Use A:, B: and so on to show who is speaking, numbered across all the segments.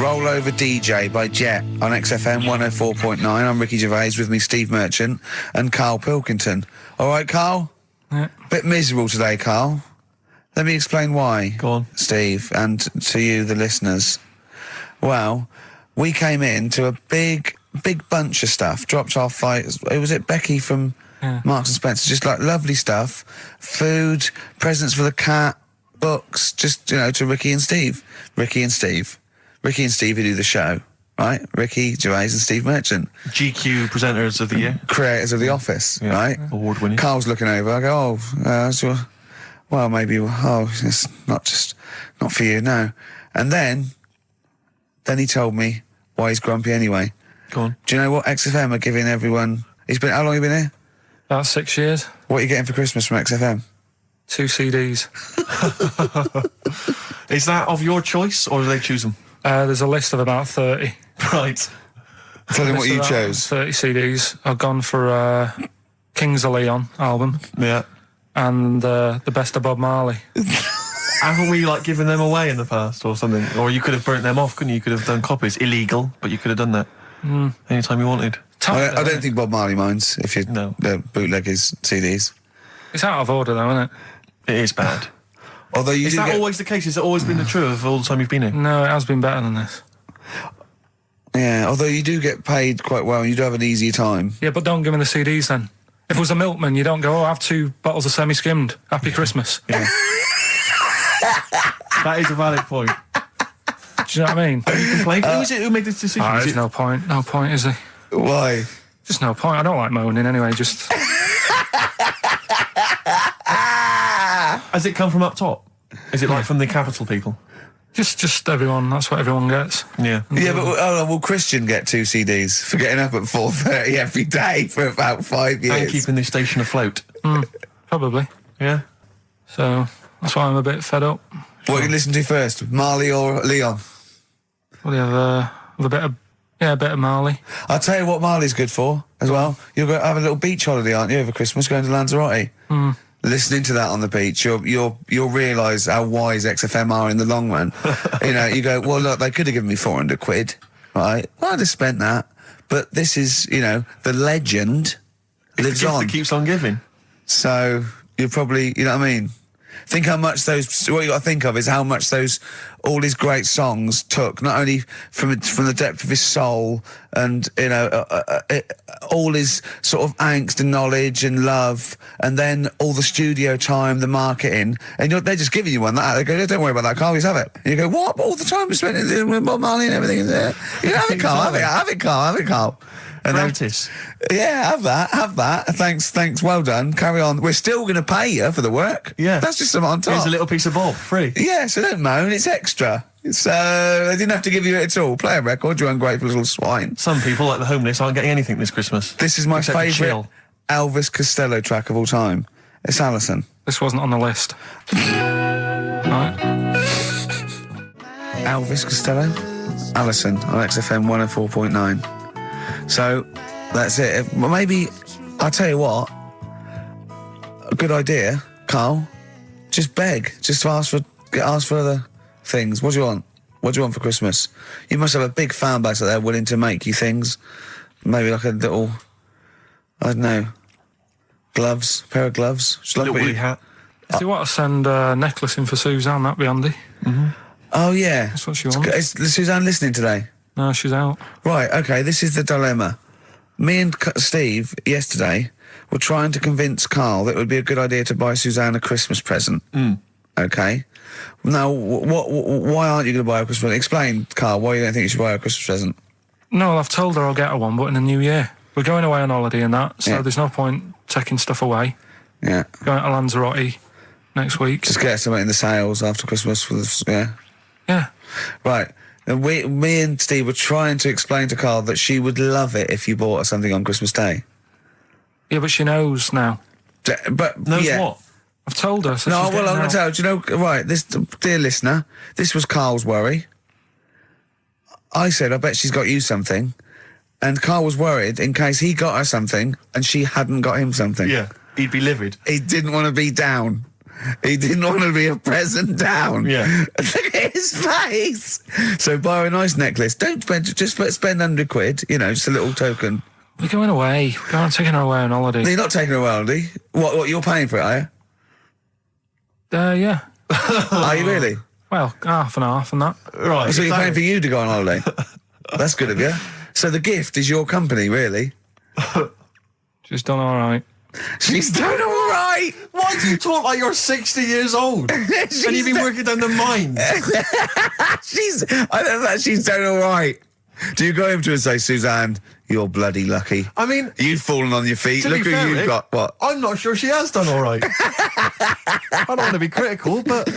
A: Roll Over DJ by Jet on XFM 104.9. I'm Ricky Gervais, with me Steve Merchant and Karl Pilkington. All right, Karl?
B: Yeah.
A: Bit miserable today, Karl. Let me explain why.
B: Go on.
A: Steve, and to you, the listeners. Well, we came in to a big bunch of stuff. Dropped off by, was it Becky from Marks and Spencer? Just like lovely stuff. Food, presents for the cat, books, just, you know, to Ricky and Steve. Ricky and Steve who do the show, right? Ricky Gervais and Steve Merchant.
B: GQ presenters of the year.
A: Creators of The Office, right?
B: Award winning.
A: Carl's looking over. I go, well, maybe, it's not for you, no. And then he told me why he's grumpy anyway.
B: Go on.
A: Do you know what XFM are giving everyone? How long have you been here?
C: About 6 years.
A: What are you getting for Christmas from XFM?
C: 2 CDs.
B: Is that of your choice, or do they choose them?
C: There's a list of about 30.
B: Right.
A: Tell them what you chose.
C: 30 CDs. I've gone for Kings of Leon album.
B: Yeah.
C: And the Best of Bob Marley.
B: Haven't we, given them away in the past or something? Or you could have burnt them off, couldn't you? You could have done copies. Illegal, but you could have done that anytime you wanted.
A: I don't think Bob Marley minds if you bootleg his CDs.
C: It's out of order, though, isn't it?
B: It is bad.
A: Although
B: is that always the case? Has it always been the truth of all the time you've been here?
C: No, it has been better than this.
A: Yeah, although you do get paid quite well and you do have an easier time.
C: Yeah, but don't give me the CDs then. If it was a milkman, you don't go, have 2 bottles of semi-skimmed. Happy Christmas.
B: Yeah. That is a valid point.
C: Do you know what I mean?
B: Have you complained? Who is it who made this decision?
C: There's no point. No point, is there?
A: Why?
C: Just no point. I don't like moaning anyway, just...
B: Has it come from up top? Is it from the capital people?
C: Just everyone. That's what everyone gets.
A: Yeah. Yeah, but will Christian get 2 CDs for getting up at 4:30 every day for about 5 years?
B: And keeping this station afloat.
C: Probably.
B: Yeah.
C: So that's why I'm a bit fed up.
A: What do you listen to first, Marley or Leon?
C: Well, you have a bit of Marley.
A: I'll tell you what Marley's good for as well. You'll go have a little beach holiday, aren't you, over Christmas, going to Lanzarote? Listening to that on the beach, you'll realise how wise XFM are in the long run. You go, well, look, they could have given me 400 quid, right? Well, I'd have spent that. But this is, the legend lives on.
B: That keeps on giving.
A: So you're probably, you know what I mean? Think how much what you got to think of is how much all his great songs took, not only from the depth of his soul and, all his sort of angst and knowledge and love, and then all the studio time, the marketing, and they're just giving you one that. They go, don't worry about that, Carl, just have it. And you go, what? All the time we spent with Bob Marley and everything is there. Have it, Carl, have it, Carl. And
B: practice.
A: Have that. Thanks, well done. Carry on. We're still going to pay you for the work.
B: Yeah.
A: That's just some on top.
B: Here's a little piece of Bob, free.
A: Yeah, so don't moan, it's extra. So they didn't have to give you it at all. Play a record, you ungrateful little swine.
B: Some people, like the homeless, aren't getting anything this Christmas.
A: This is my favourite Elvis Costello track of all time. It's Alison.
C: This wasn't on the list. Right.
A: Elvis Costello, Alison on XFM 104.9. So that's it. Maybe I'll tell you what. A good idea, Carl. Just beg. Just ask for other things. What do you want? What do you want for Christmas? You must have a big fan base out there willing to make you things. Maybe like a little, I don't know, gloves, pair of gloves.
B: A little wee hat.
C: If you want to send a necklace in for Suzanne, that'd be handy.
A: Oh yeah,
C: that's what she wants.
A: Is Suzanne listening today?
C: No, she's out.
A: Right, okay, this is the dilemma. Me and Steve, yesterday, were trying to convince Carl that it would be a good idea to buy Suzanne a Christmas present. Okay? Now, why aren't you going to buy her a Christmas present? Explain, Carl, why you don't think you should buy her a Christmas present.
C: No, I've told her I'll get her one, but in the new year. We're going away on holiday and that, so there's no point taking stuff away.
A: Yeah.
C: Going to Lanzarote next week.
A: Just get something in the sales after Christmas.
C: Yeah.
A: Right. And me and Steve were trying to explain to Carl that she would love it if you bought her something on Christmas Day.
C: Yeah, but she knows now.
A: But
B: knows what?
C: I've told her. So
A: no, well, I'm going to tell you. Do you know, right, this, dear listener, this was Carl's worry. I said, I bet she's got you something. And Carl was worried in case he got her something and she hadn't got him something.
B: Yeah, he'd be livid.
A: He didn't want to be down. He didn't want to be a present down.
B: Yeah.
A: Look at his face. So buy her a nice necklace. Don't spend, just spend £100, you know, just a little token.
C: We're going away. We're going taking her away on holiday.
A: No, you're not taking her away, are you? What, you're paying for it, are you?
C: Yeah.
A: Are you really?
C: Well, half and half and that.
B: Right.
A: So you're paying for you to go on holiday? That's good of you. So the gift is your company, really?
C: She's done all right.
A: She's done all right.
B: Why do you talk like you're 60 years old? And you've been working down the mines?
A: I don't know, she's done all right. Do you go over to her and say, Suzanne, you're bloody lucky?
B: I mean...
A: You've fallen on your feet.
B: To
A: Look
B: be
A: who
B: fair,
A: you've
B: Rick,
A: got. What?
B: I'm not sure she has done all right. I don't want to be critical, but...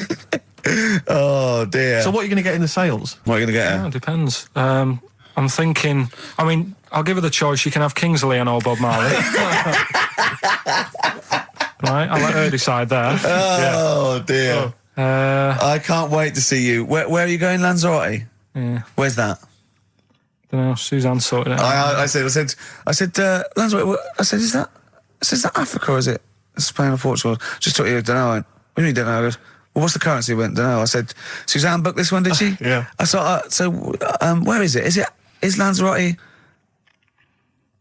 A: Oh, dear.
B: So what are you going to get in the sales?
A: What are you going to get her?
C: Yeah, it depends. I'm thinking... I mean, I'll give her the choice. She can have Kingsley and old Bob Marley. Right, I'll let her decide there.
A: Oh, dear. I can't wait to see you. Where are you going, Lanzarote?
C: Yeah.
A: Where's that?
C: Don't know. Suzanne sorted it out.
A: I said, Lanzarote. I said, is that Africa or is it Spain or Portugal? Just thought you don't know. What do you mean don't know? I goes, well, what's the currency? I went, don't know. I said, Suzanne booked this one, did she?
B: Yeah.
A: I thought, where is it? Is Lanzarote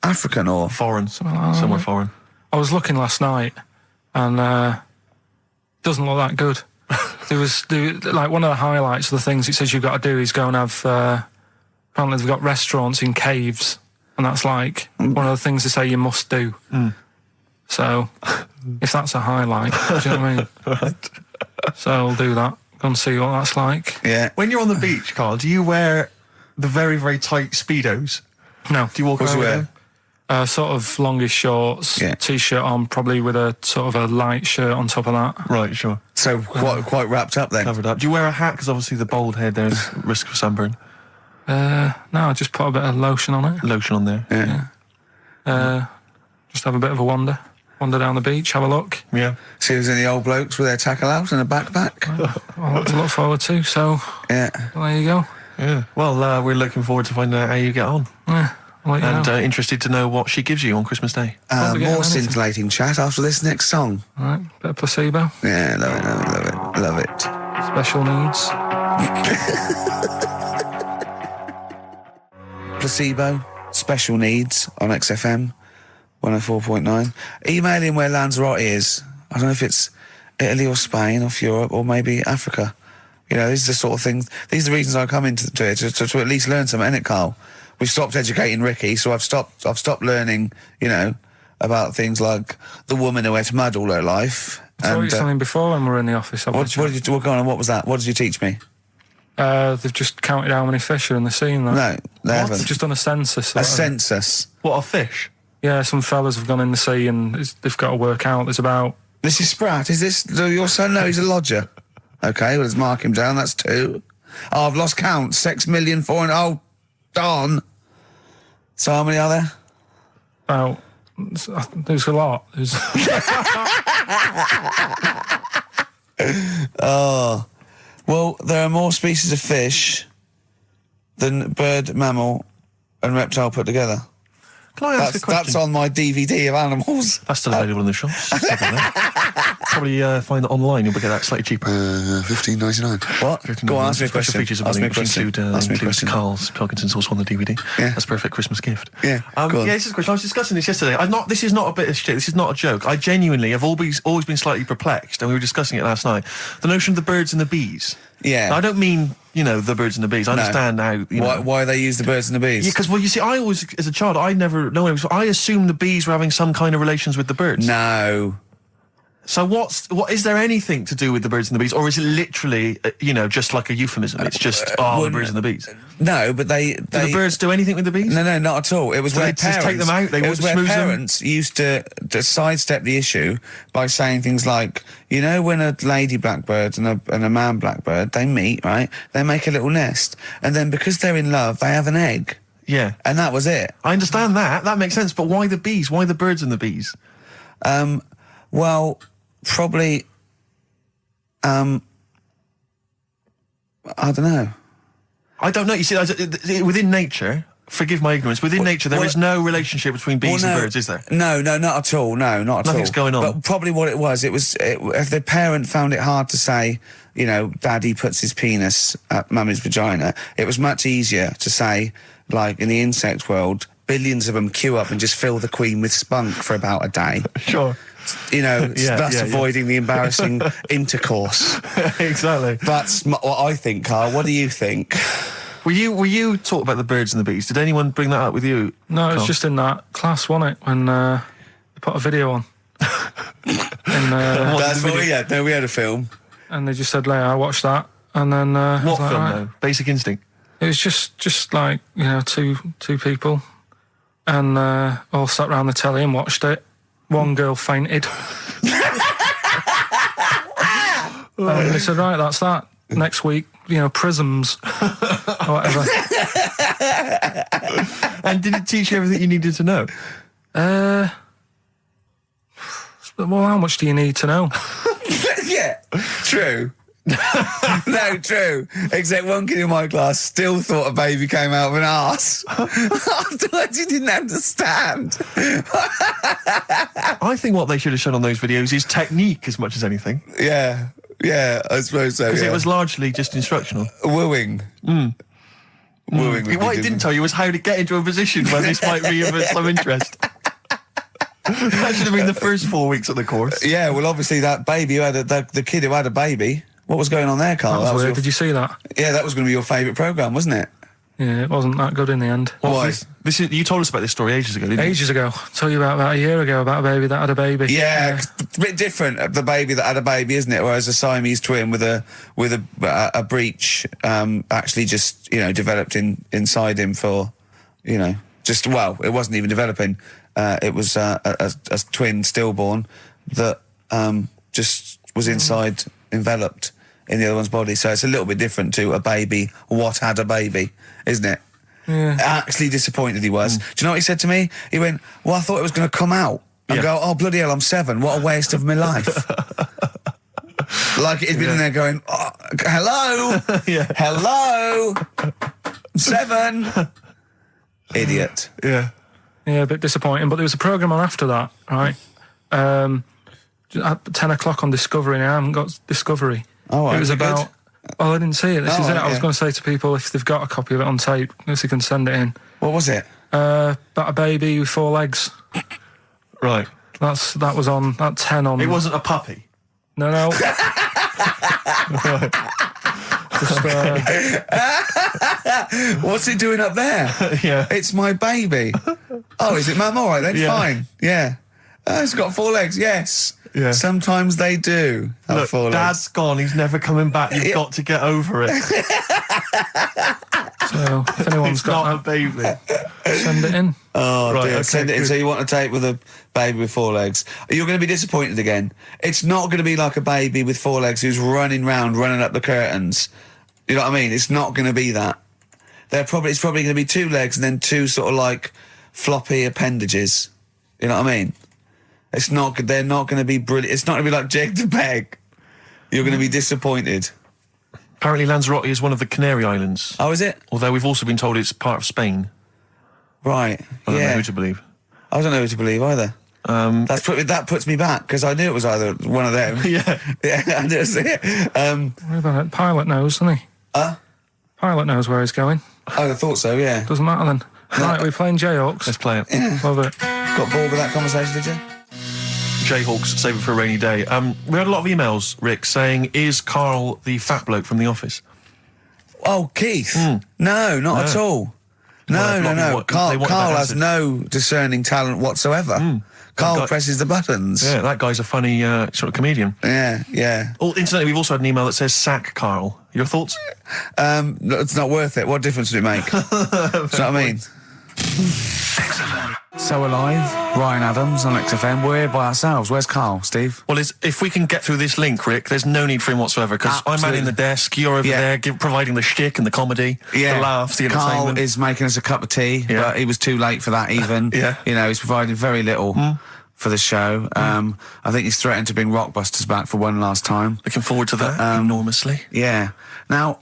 A: African or
B: Foreign. Somewhere foreign.
C: I was looking last night, and doesn't look that good. Like one of the highlights of the things it says you've got to do is go and have. Apparently, they've got restaurants in caves, and that's like one of the things they say you must do. So, if that's a highlight, do you know what I mean?
B: Right.
C: So I'll do that. Go and see what that's like.
A: Yeah.
B: When you're on the beach, Carl, do you wear the very, very tight Speedos?
C: No.
B: Do you walk
A: What's
B: around
A: you
B: with
A: wear?
B: them?
C: Sort of longish shorts,
A: Yeah.
C: t-shirt on, probably with a sort of a light shirt on top of that.
B: Right, sure.
A: So quite wrapped up then.
B: Covered up. Do you wear a hat? Because obviously the bald head there's risk of sunburn.
C: No, I just put a bit of lotion on it.
B: Lotion on there.
A: Yeah.
C: Just have a bit of a wander down the beach, have a look.
B: Yeah.
A: See if there's any old blokes with their tackle out and a backpack.
C: A lot to look forward to. So
A: Yeah.
C: there you go.
B: Yeah. Well, we're looking forward to finding out how you get on.
C: Yeah, I'll let you
B: And
C: know.
B: interested to know what she gives you on Christmas Day.
C: Probably get
A: More
C: anything.
A: scintillating chat after this next song.
C: All right, bit of placebo.
A: Yeah, love it.
C: Special needs.
A: Placebo, special needs on XFM 104.9. Email in where Lanzarote is. I don't know if it's Italy or Spain or Europe or maybe Africa. You know, these are the sort of things, these are the reasons I come into it, to at least learn something, innit, Carl? We've stopped educating Ricky, so I've stopped learning, you know, about things like the woman who ate mud all her life.
C: I told you something before when we were in the office.
A: What did you do? Go on, what was that? What did you teach me?
C: They've just counted how many fish are in the sea and that.
A: No, they haven't.
C: They've just done a census. or
A: A
C: whatever.
A: census.
B: What, a fish?
C: Yeah, some fellas have gone in the sea and they've got to work out. There's about...
A: Mrs. Spratt, is this your son? No, he's a lodger. Okay, well, let's mark him down. That's 2. Oh, I've lost count. 6,400,000. Oh, darn. So how many are there?
C: There's a lot. There's...
A: Oh, well, there are more species of fish than bird, mammal, and reptile put together.
B: Can I ask a question?
A: That's on my DVD of animals.
B: That's still available in the shops. Probably find it online. You'll get that slightly cheaper.
A: $15.99. What? Go on, ask me a
B: Special
A: question.
B: features of
A: Ask me a
B: which
A: question.
B: include, includes Karl's Pilkington's also on the DVD.
A: Yeah.
B: That's a perfect Christmas gift.
A: Yeah, go on.
B: Yeah, this is a question. I was discussing this yesterday. This is not a bit of shit. This is not a joke. I genuinely have always been slightly perplexed, and we were discussing it last night. The notion of the birds and the bees.
A: Yeah.
B: Now, I don't mean, the birds and the bees. I understand how,
A: Why they use the birds and the bees?
B: Yeah, because, you see, I always, as a child, I never know. I assumed the bees were having some kind of relations with the birds.
A: No.
B: So what is there anything to do with the birds and the bees, or is it literally, just like a euphemism? It's just, the birds and the bees.
A: No, but they...
B: Do the birds do anything with the bees?
A: No, not at all. It was
B: Do
A: where
B: they just
A: parents...
B: take them out? They
A: it was where
B: smooth them?
A: parents used to sidestep the issue by saying things like, when a lady blackbird and a man blackbird, they meet, right? They make a little nest. And then because they're in love, they have an egg.
B: Yeah.
A: And that was it.
B: I understand that. That makes sense. But why the bees? Why the birds and the bees?
A: Well, probably... I don't know.
B: I don't know. You see, within nature, forgive my ignorance, within nature there is no relationship between bees and birds, is there?
A: No, not at all. No, not at all.
B: Nothing's going on.
A: But probably what it was, if the parent found it hard to say, you know, Daddy puts his penis at Mummy's vagina, it was much easier to say, like in the insect world, billions of them queue up and just fill the queen with spunk for about a day.
B: Sure.
A: You know, thus avoiding the embarrassing intercourse.
B: Exactly.
A: That's what I think, Carl. What do you think?
B: Were you taught about the birds and the bees? Did anyone bring that up with you?
C: No, it was
B: Carl?
C: just in that class, wasn't it? When they put a video on.
A: That's what we had. No, we had a film.
C: And they just said, "Leia, I watched that." And then
B: What film though? Basic Instinct.
C: It was just like, you know, two people, and all sat around the telly and watched it. One girl fainted. And they said, "Right, that's that. Next week, you know, prisms or whatever."
B: And did it teach you everything you needed to know?
C: Well, how much do you need to know?
A: Yeah, true. No, true. Except one kid in my class still thought a baby came out of an arse. Afterwards, he didn't understand.
B: I think what they should have shown on those videos is technique as much as anything.
A: Yeah, I suppose so.
B: Because
A: yeah.
B: it was largely just instructional.
A: Wooing. Wooing. would be
B: What it didn't tell you was how to get into a position where this might be of some interest. That should have been the first 4 weeks of the course.
A: Yeah, well, obviously that baby who had the kid who had a baby. What was going on there, Carl?
C: That was weird. Did you see that?
A: Yeah, that was going to be your favourite programme, wasn't it?
C: Yeah, it wasn't that good in the end.
A: Why?
B: This is, you told us about this story ages ago, didn't you?
C: Ages ago. I told you about a year ago about a baby that had a baby.
A: Yeah, it's a bit different. The baby that had a baby, isn't it? Whereas a Siamese twin with a breech actually just developed inside him for it wasn't even developing. It was a twin stillborn that just was enveloped in the other one's body. So it's a little bit different to a baby what had a baby, isn't it?
C: Yeah.
A: Actually disappointed he was. Do you know what he said to me? He went, well, I thought it was going to come out. And go, oh, bloody hell, I'm 7. What a waste of my life. Like he'd been in there going, oh, hello? Hello? I'm 7. Idiot.
B: Yeah.
C: Yeah, a bit disappointing. But there was a programme on after that, right? At 10 o'clock on Discovery, and I haven't got Discovery.
A: Oh,
C: it was about...
A: good?
C: Oh, I didn't see it. This is it. I was
A: yeah.
C: going to say to people, if they've got a copy of it on tape, if they can send it in.
A: What was it?
C: About a baby with 4 legs.
B: Right.
C: That was on at 10 on...
B: It wasn't a puppy?
C: No. Just,
A: What's it doing up there?
B: Yeah.
A: It's my baby. Oh, is it Mum? All right then, fine. Yeah. It's got 4 legs, yes.
B: Yeah.
A: Sometimes they do have
B: Look,
A: 4 legs.
B: Dad's gone, he's never coming back, you've got to get over it.
C: so, if anyone's
B: It's
C: got
B: not a baby.
C: send it in.
A: Oh,
B: Right,
A: dear.
B: okay,
A: Send it in.
B: good.
A: So you want to tape with a baby with 4 legs. You're going to be disappointed again. It's not going to be like a baby with 4 legs who's running up the curtains. You know what I mean? It's not going to be that. It's probably going to be 2 legs and then 2 sort of like floppy appendages. You know what I mean? They're not going to be brilliant. It's not going to be like Jake the Peg. You're going to be disappointed.
B: Apparently Lanzarote is one of the Canary Islands.
A: Oh, is it?
B: Although we've also been told it's part of Spain.
A: Right.
B: I don't know
A: Yeah.
B: who to believe.
A: I don't know who to believe either. That puts me back because I knew it was either one of them.
B: Yeah.
A: Yeah, I just it.
C: What about it? Pilot knows, doesn't he? Pilot knows where he's going.
A: I thought so. Yeah.
C: Doesn't matter then. Right, we're playing Jayhawks.
B: Let's play it.
C: Love it.
A: Got bored with that conversation, did you?
B: Jayhawks, save it for a rainy day. We had a lot of emails, Rick, saying, is Karl the fat bloke from The Office?
A: Oh, Keith. No, not at all.
B: Well,
A: No.
B: they
A: Carl
B: want that
A: has
B: answer.
A: no discerning talent whatsoever. Carl
B: guy-
A: presses the buttons.
B: Yeah, that guy's a funny sort of comedian.
A: Yeah.
B: Oh, incidentally, we've also had an email that says, sack Karl. Your thoughts?
A: It's not worth it. What difference does it make? Do you know what I mean? So Alive, Ryan Adams on XFM. We're here by ourselves. Where's Carl, Steve?
B: Well, if we can get through this link, Rick, there's no need for him whatsoever, because I'm manning the desk, you're over there providing the shtick and the comedy, the laughs, the
A: Carl
B: entertainment.
A: is making us a cup of tea, but he was too late for that even. He's providing very little for the show. I think he's threatened to bring Rockbusters back for one last time.
B: Looking forward to that enormously.
A: Yeah. Now,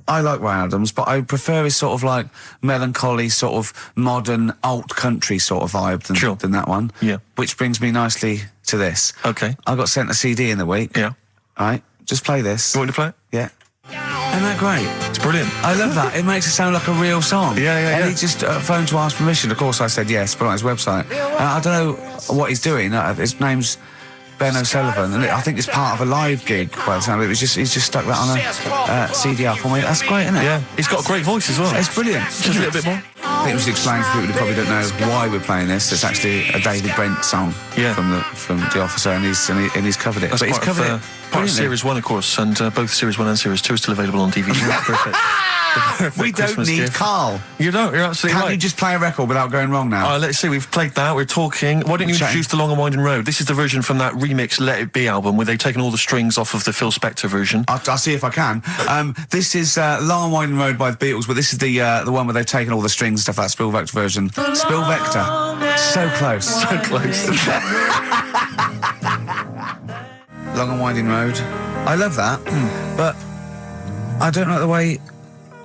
A: I like Ryan Adams, but I prefer his sort of like melancholy, sort of modern alt country sort of vibe than that one.
B: Yeah.
A: Which brings me nicely to this.
B: Okay.
A: I got sent a CD in the week.
B: Yeah.
A: All right, just play this.
B: You want me to play it?
A: Yeah. Isn't that great?
B: It's brilliant.
A: I love that. It makes it sound like a real song.
B: Yeah.
A: And he just phoned to ask permission. Of course, I said yes, put it on his website. I don't know what he's doing. His name's Ben O'Sullivan, and I think it's part of a live gig by the sound of it. He's just stuck that on a CD for me. That's great, isn't it?
B: Yeah. He's got a great voice as well.
A: It's brilliant.
B: Just a little bit more.
A: I think we should explain to people who probably don't know why we're playing this. It's actually a David Brent song from The Officer, and he's covered it.
B: That's
A: but he's covered it.
B: Part of Series 1, of course, and both Series 1 and Series 2 are still available on DVD. Perfect.
A: We don't
B: Christmas
A: need
B: gift.
A: Carl.
B: You don't, you're absolutely
A: Can't
B: right.
A: you just play a record without going wrong now?
B: Let's see, we've played that, we're talking. Why don't you introduce The Long and Winding Road? This is the version from that remix Let It Be album where they've taken all the strings off of the Phil Spector version.
A: I'll see if I can. This is Long and Winding Road by the Beatles, but this is the one where they've taken all the strings and stuff, that Spill Vector version. Spill Vector. So close.
B: So close.
A: Long and Winding Road. I love that, but I don't like the way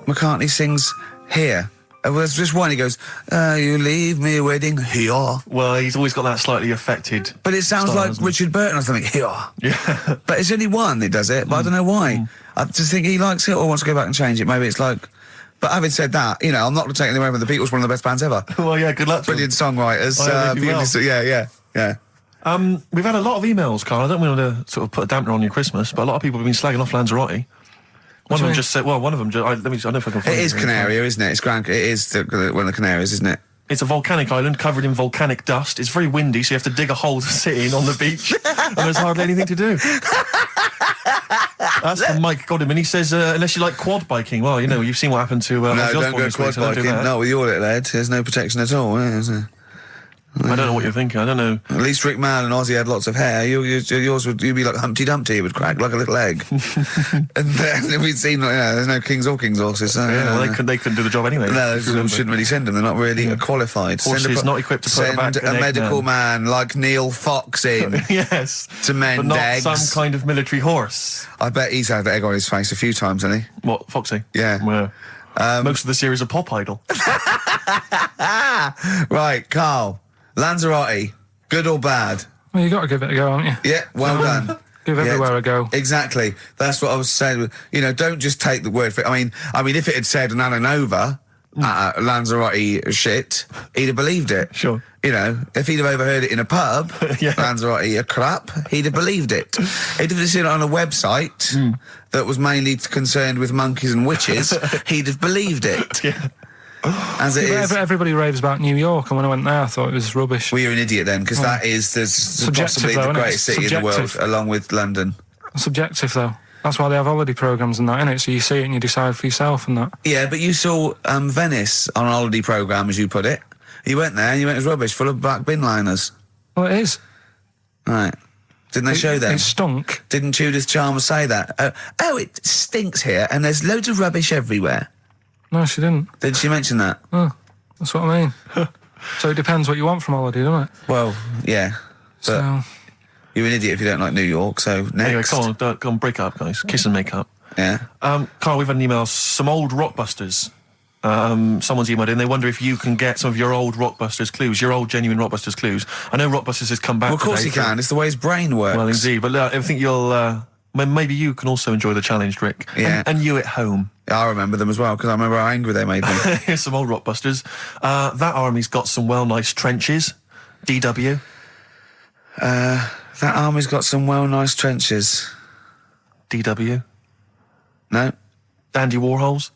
A: McCartney sings here. There's just one, he goes, you leave me waiting here.
B: Well, he's always got that slightly affected
A: But it sounds
B: style,
A: like
B: doesn't it?
A: Richard Burton or something, here.
B: Yeah.
A: But it's only one that does it, but I don't know why. I just think he likes it or wants to go back and change it. Maybe it's like... But having said that, you know, I'm not taking away from the Beatles, one of the best bands ever.
B: Well, yeah, good luck to
A: Brilliant songwriters.
B: they do well.
A: Yeah.
B: We've had a lot of emails, Carl. I don't want to sort of put a dampener on your Christmas, but a lot of people have been slagging off Lanzarote. One of them just said, well, one of them just, I don't know if I can find
A: It is Canaria, isn't it? It is one of the Canaries, isn't it?
B: It's a volcanic island covered in volcanic dust. It's very windy, so you have to dig a hole to sit in on the beach, and there's hardly anything to do. That's from Mike Godham, he says, unless you like quad biking. Well, you know, you've seen what happened to
A: No,
B: Ozzy
A: don't
B: Osbourne
A: go
B: this week,
A: quad
B: so don't do
A: biking.
B: that.
A: Not with your little head. There's no protection at all, is there?
B: I don't know what you're thinking. I don't know.
A: At least Rick Mann and Ozzy had lots of hair. Yours would be like Humpty Dumpty. It would crack like a little egg. And then we'd seen, there's no kings or kings horses. So,
B: Yeah, well, they couldn't do the job anyway.
A: No,
B: if you remember.
A: shouldn't really send them. They're not really qualified.
B: Horses not equipped to put
A: send
B: back an
A: a
B: egg
A: medical
B: man.
A: like Neil Fox in
B: Yes.
A: to mend
B: But not
A: eggs.
B: some kind of military horse.
A: I bet he's had the egg on his face a few times, hasn't he?
B: What, Foxy?
A: Yeah.
B: Well, most of the series are Pop Idol.
A: Right, Carl. Lanzarote, good or bad?
C: Well, you got to give it a go, haven't you?
A: Yeah, well done.
C: Give everywhere a go.
A: Exactly. That's what I was saying. You know, don't just take the word for it. I mean, if it had said an Alanova, Lanzarote shit, he'd have believed it.
B: Sure.
A: You know, if he'd have overheard it in a pub,
B: Yeah.
A: Lanzarote a crap, he'd have believed it. He'd have seen it on a website that was mainly concerned with monkeys and witches, he'd have believed it.
B: Yeah.
A: As it is.
C: Everybody raves about New York, and when I went there, I thought it was rubbish.
A: Well, you're an idiot then, because that is possibly
C: though,
A: the
C: isn't it?
A: greatest city in the world,
C: Subjective.
A: along with London.
C: Subjective, though. That's why they have holiday programmes and that, innit? So you see it and you decide for yourself and that.
A: Yeah, but you saw Venice on a holiday programme, as you put it. You went there and you went, it was rubbish, full of black bin liners.
C: Well, it is.
A: Right. Didn't they show them?
C: It stunk.
A: Didn't Judith Chalmers say that? Oh, it stinks here and there's loads of rubbish everywhere.
C: No, she didn't.
A: Did she mention that?
C: Oh, that's what I mean. So it depends what you want from holiday, doesn't it?
A: Well, yeah. But
C: So,
A: you're an idiot if you don't like New York, so next.
B: Anyway, come on, break up, guys. Kiss and make up.
A: Yeah.
B: Carl, we've had an email. Some old Rockbusters. Someone's emailed in. They wonder if you can get some of your old Rockbusters clues, your old genuine Rockbusters clues. I know Rockbusters has come back.
A: Well, of course
B: today
A: he can. It's the way his brain works.
B: Well, indeed. But I think you'll. Maybe you can also enjoy the challenge, Rick.
A: Yeah.
B: And you at home.
A: I remember them as well, because I remember how angry they made me.
B: Here's some old Rockbusters. That army's got some nice trenches. DW.
A: That army's got some nice trenches.
B: DW.
A: No?
B: Dandy Warhols.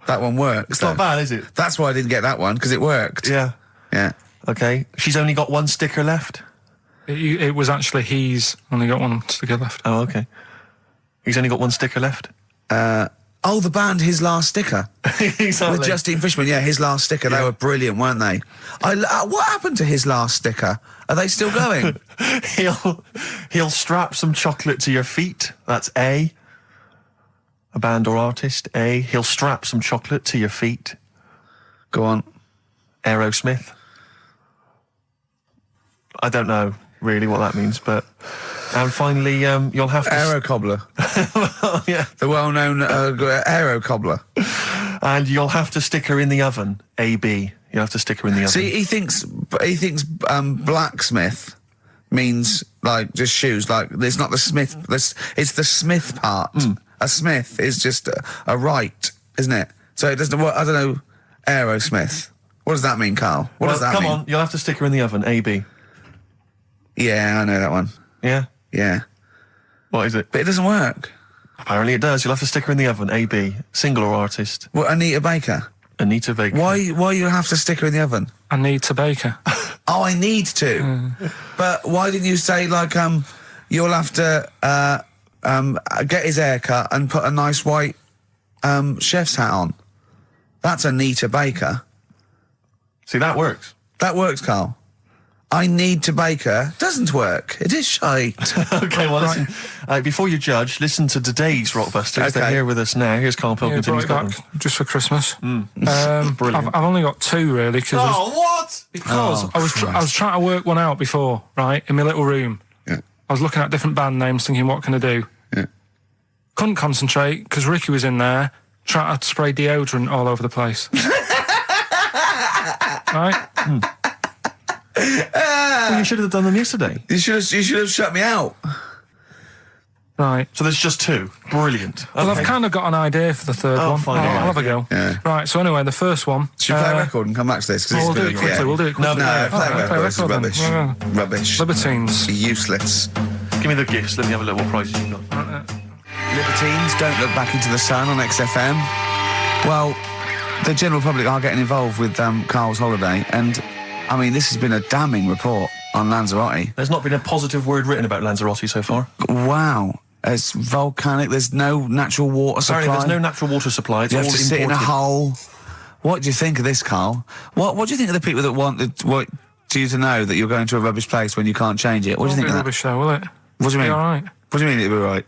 A: That one works.
B: It's not bad, is it?
A: That's why I didn't get that one, because it worked.
B: Yeah.
A: Yeah.
B: Okay. She's only got one sticker left.
C: it was actually he's only got one sticker left.
B: Oh, okay. He's only got one sticker left.
A: Oh, the band His Last Sticker.
B: Exactly.
A: With Justine Fishman, yeah, His Last Sticker. They were brilliant, weren't they? What happened to His Last Sticker? Are they still going?
B: He'll strap some chocolate to your feet. That's A. A band or artist. A. He'll strap some chocolate to your feet.
A: Go on.
B: Aerosmith. I don't know. really what that means, but... And finally, you'll have to...
A: Aero cobbler.
B: Well, yeah.
A: The well-known aero cobbler.
B: And you'll have to stick her in the oven, AB. You'll have to stick her in the oven.
A: See, he thinks blacksmith means, like, just shoes. Like, it's not the smith. It's the smith part. A smith is just a right, isn't it? So it doesn't... I don't know, Aerosmith. What does that mean, Carl? What does that mean?
B: Come on, you'll have to stick her in the oven, AB.
A: Yeah, I know that one.
B: Yeah?
A: Yeah.
B: What is it?
A: But it doesn't work.
B: Apparently it does. You'll have to stick her in the oven, AB. Single or artist?
A: What, Anita Baker?
B: Anita Baker.
A: Why you have to stick her in the oven?
C: I need to bake her.
A: Oh, I need to. But why didn't you say, like, you'll have to get his hair cut and put a nice white chef's hat on? That's Anita Baker.
B: See, that works.
A: That works, Carl. I need to bake her. Doesn't work. It is shite.
B: Okay, well, listen. Before you judge, listen to today's Rockbusters. They're here with us now. Here's Karl Pilkington.
C: Brought it back just for Christmas.
B: Brilliant.
C: I've only got 2 really because
B: what?
C: I was trying to work one out before, right, in my little room.
A: Yeah.
C: I was looking at different band names, thinking, what can I do?
A: Yeah.
C: Couldn't concentrate because Ricky was in there trying to spray deodorant all over the place. Right?
B: Well, you should have done them yesterday.
A: You should have shut me out.
C: Right.
B: So there's just 2. Brilliant.
C: Well, I've kind of got an idea for the third one.
B: fine,
C: I'll have a go.
A: Yeah.
C: Right, so anyway, the first one...
A: Should we play a record and come back to this?
C: We'll do it quickly, we'll do it quickly.
A: No, play a
C: play
A: record. This is
C: record then.
A: rubbish.
C: Yeah.
A: Rubbish.
C: Libertines.
A: Useless.
B: Give me the gifts. Let me have a look what prizes you got.
A: Libertines, Don't Look Back Into the Sun on XFM. Well, the general public are getting involved with Carl's holiday, and, I mean, this has been a damning report on Lanzarote.
B: There's not been a positive word written about Lanzarote so far.
A: Wow. It's volcanic, there's no natural water supply.
B: Apparently there's no natural water supply. It's
A: You
B: all
A: have to sit in a
B: imported.
A: hole. What do you think of this, Carl? What do you think of the people that want you to know that you're going to a rubbish place when you can't change it? What do you think of that?
C: Rubbish though, will it?
A: What do you mean?
C: Be all right.
A: What do you mean it'll be right?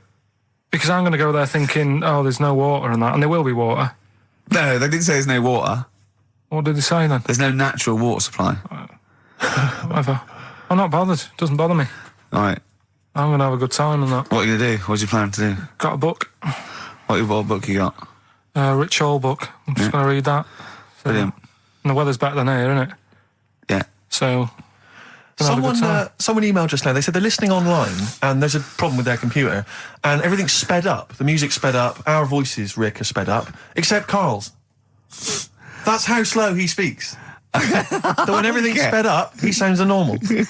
C: Because I'm going to go there thinking, oh, there's no water and that, and there will be water.
A: No, they didn't say there's no water.
C: What did they say then?
A: There's no natural water supply.
C: Whatever. I'm not bothered. Doesn't bother me.
A: All right.
C: I'm going to have a good time and that.
A: What are you going to do? What do you plan to do?
C: Got a book.
A: What book you got?
C: Rich Hall book. I'm just going to read that. So,
A: Brilliant.
C: And the weather's better than here, isn't it?
A: Yeah.
C: So... gonna have a good time.
B: Someone emailed just now. They said they're listening online and there's a problem with their computer and everything's sped up. The music's sped up. Our voices, Rick, are sped up, except Carl's. That's how slow he speaks. So when everything's sped up, he sounds a normal.
C: Right,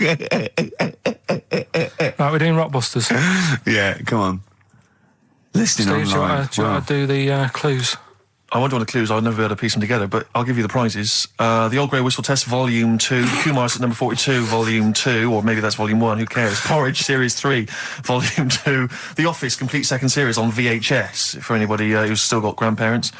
C: we're doing Rockbusters.
A: Yeah, come on. Listening
C: Steve, do you
A: online.
C: want to do the clues?
B: I won't do all the clues, I'll never be able to piece them together, but I'll give you the prizes. The Old Grey Whistle Test Volume 2, the Kumars at number 42, Volume 2, or maybe that's Volume 1, who cares? Porridge Series 3, Volume 2, The Office Complete Second Series on VHS, for anybody who's still got grandparents.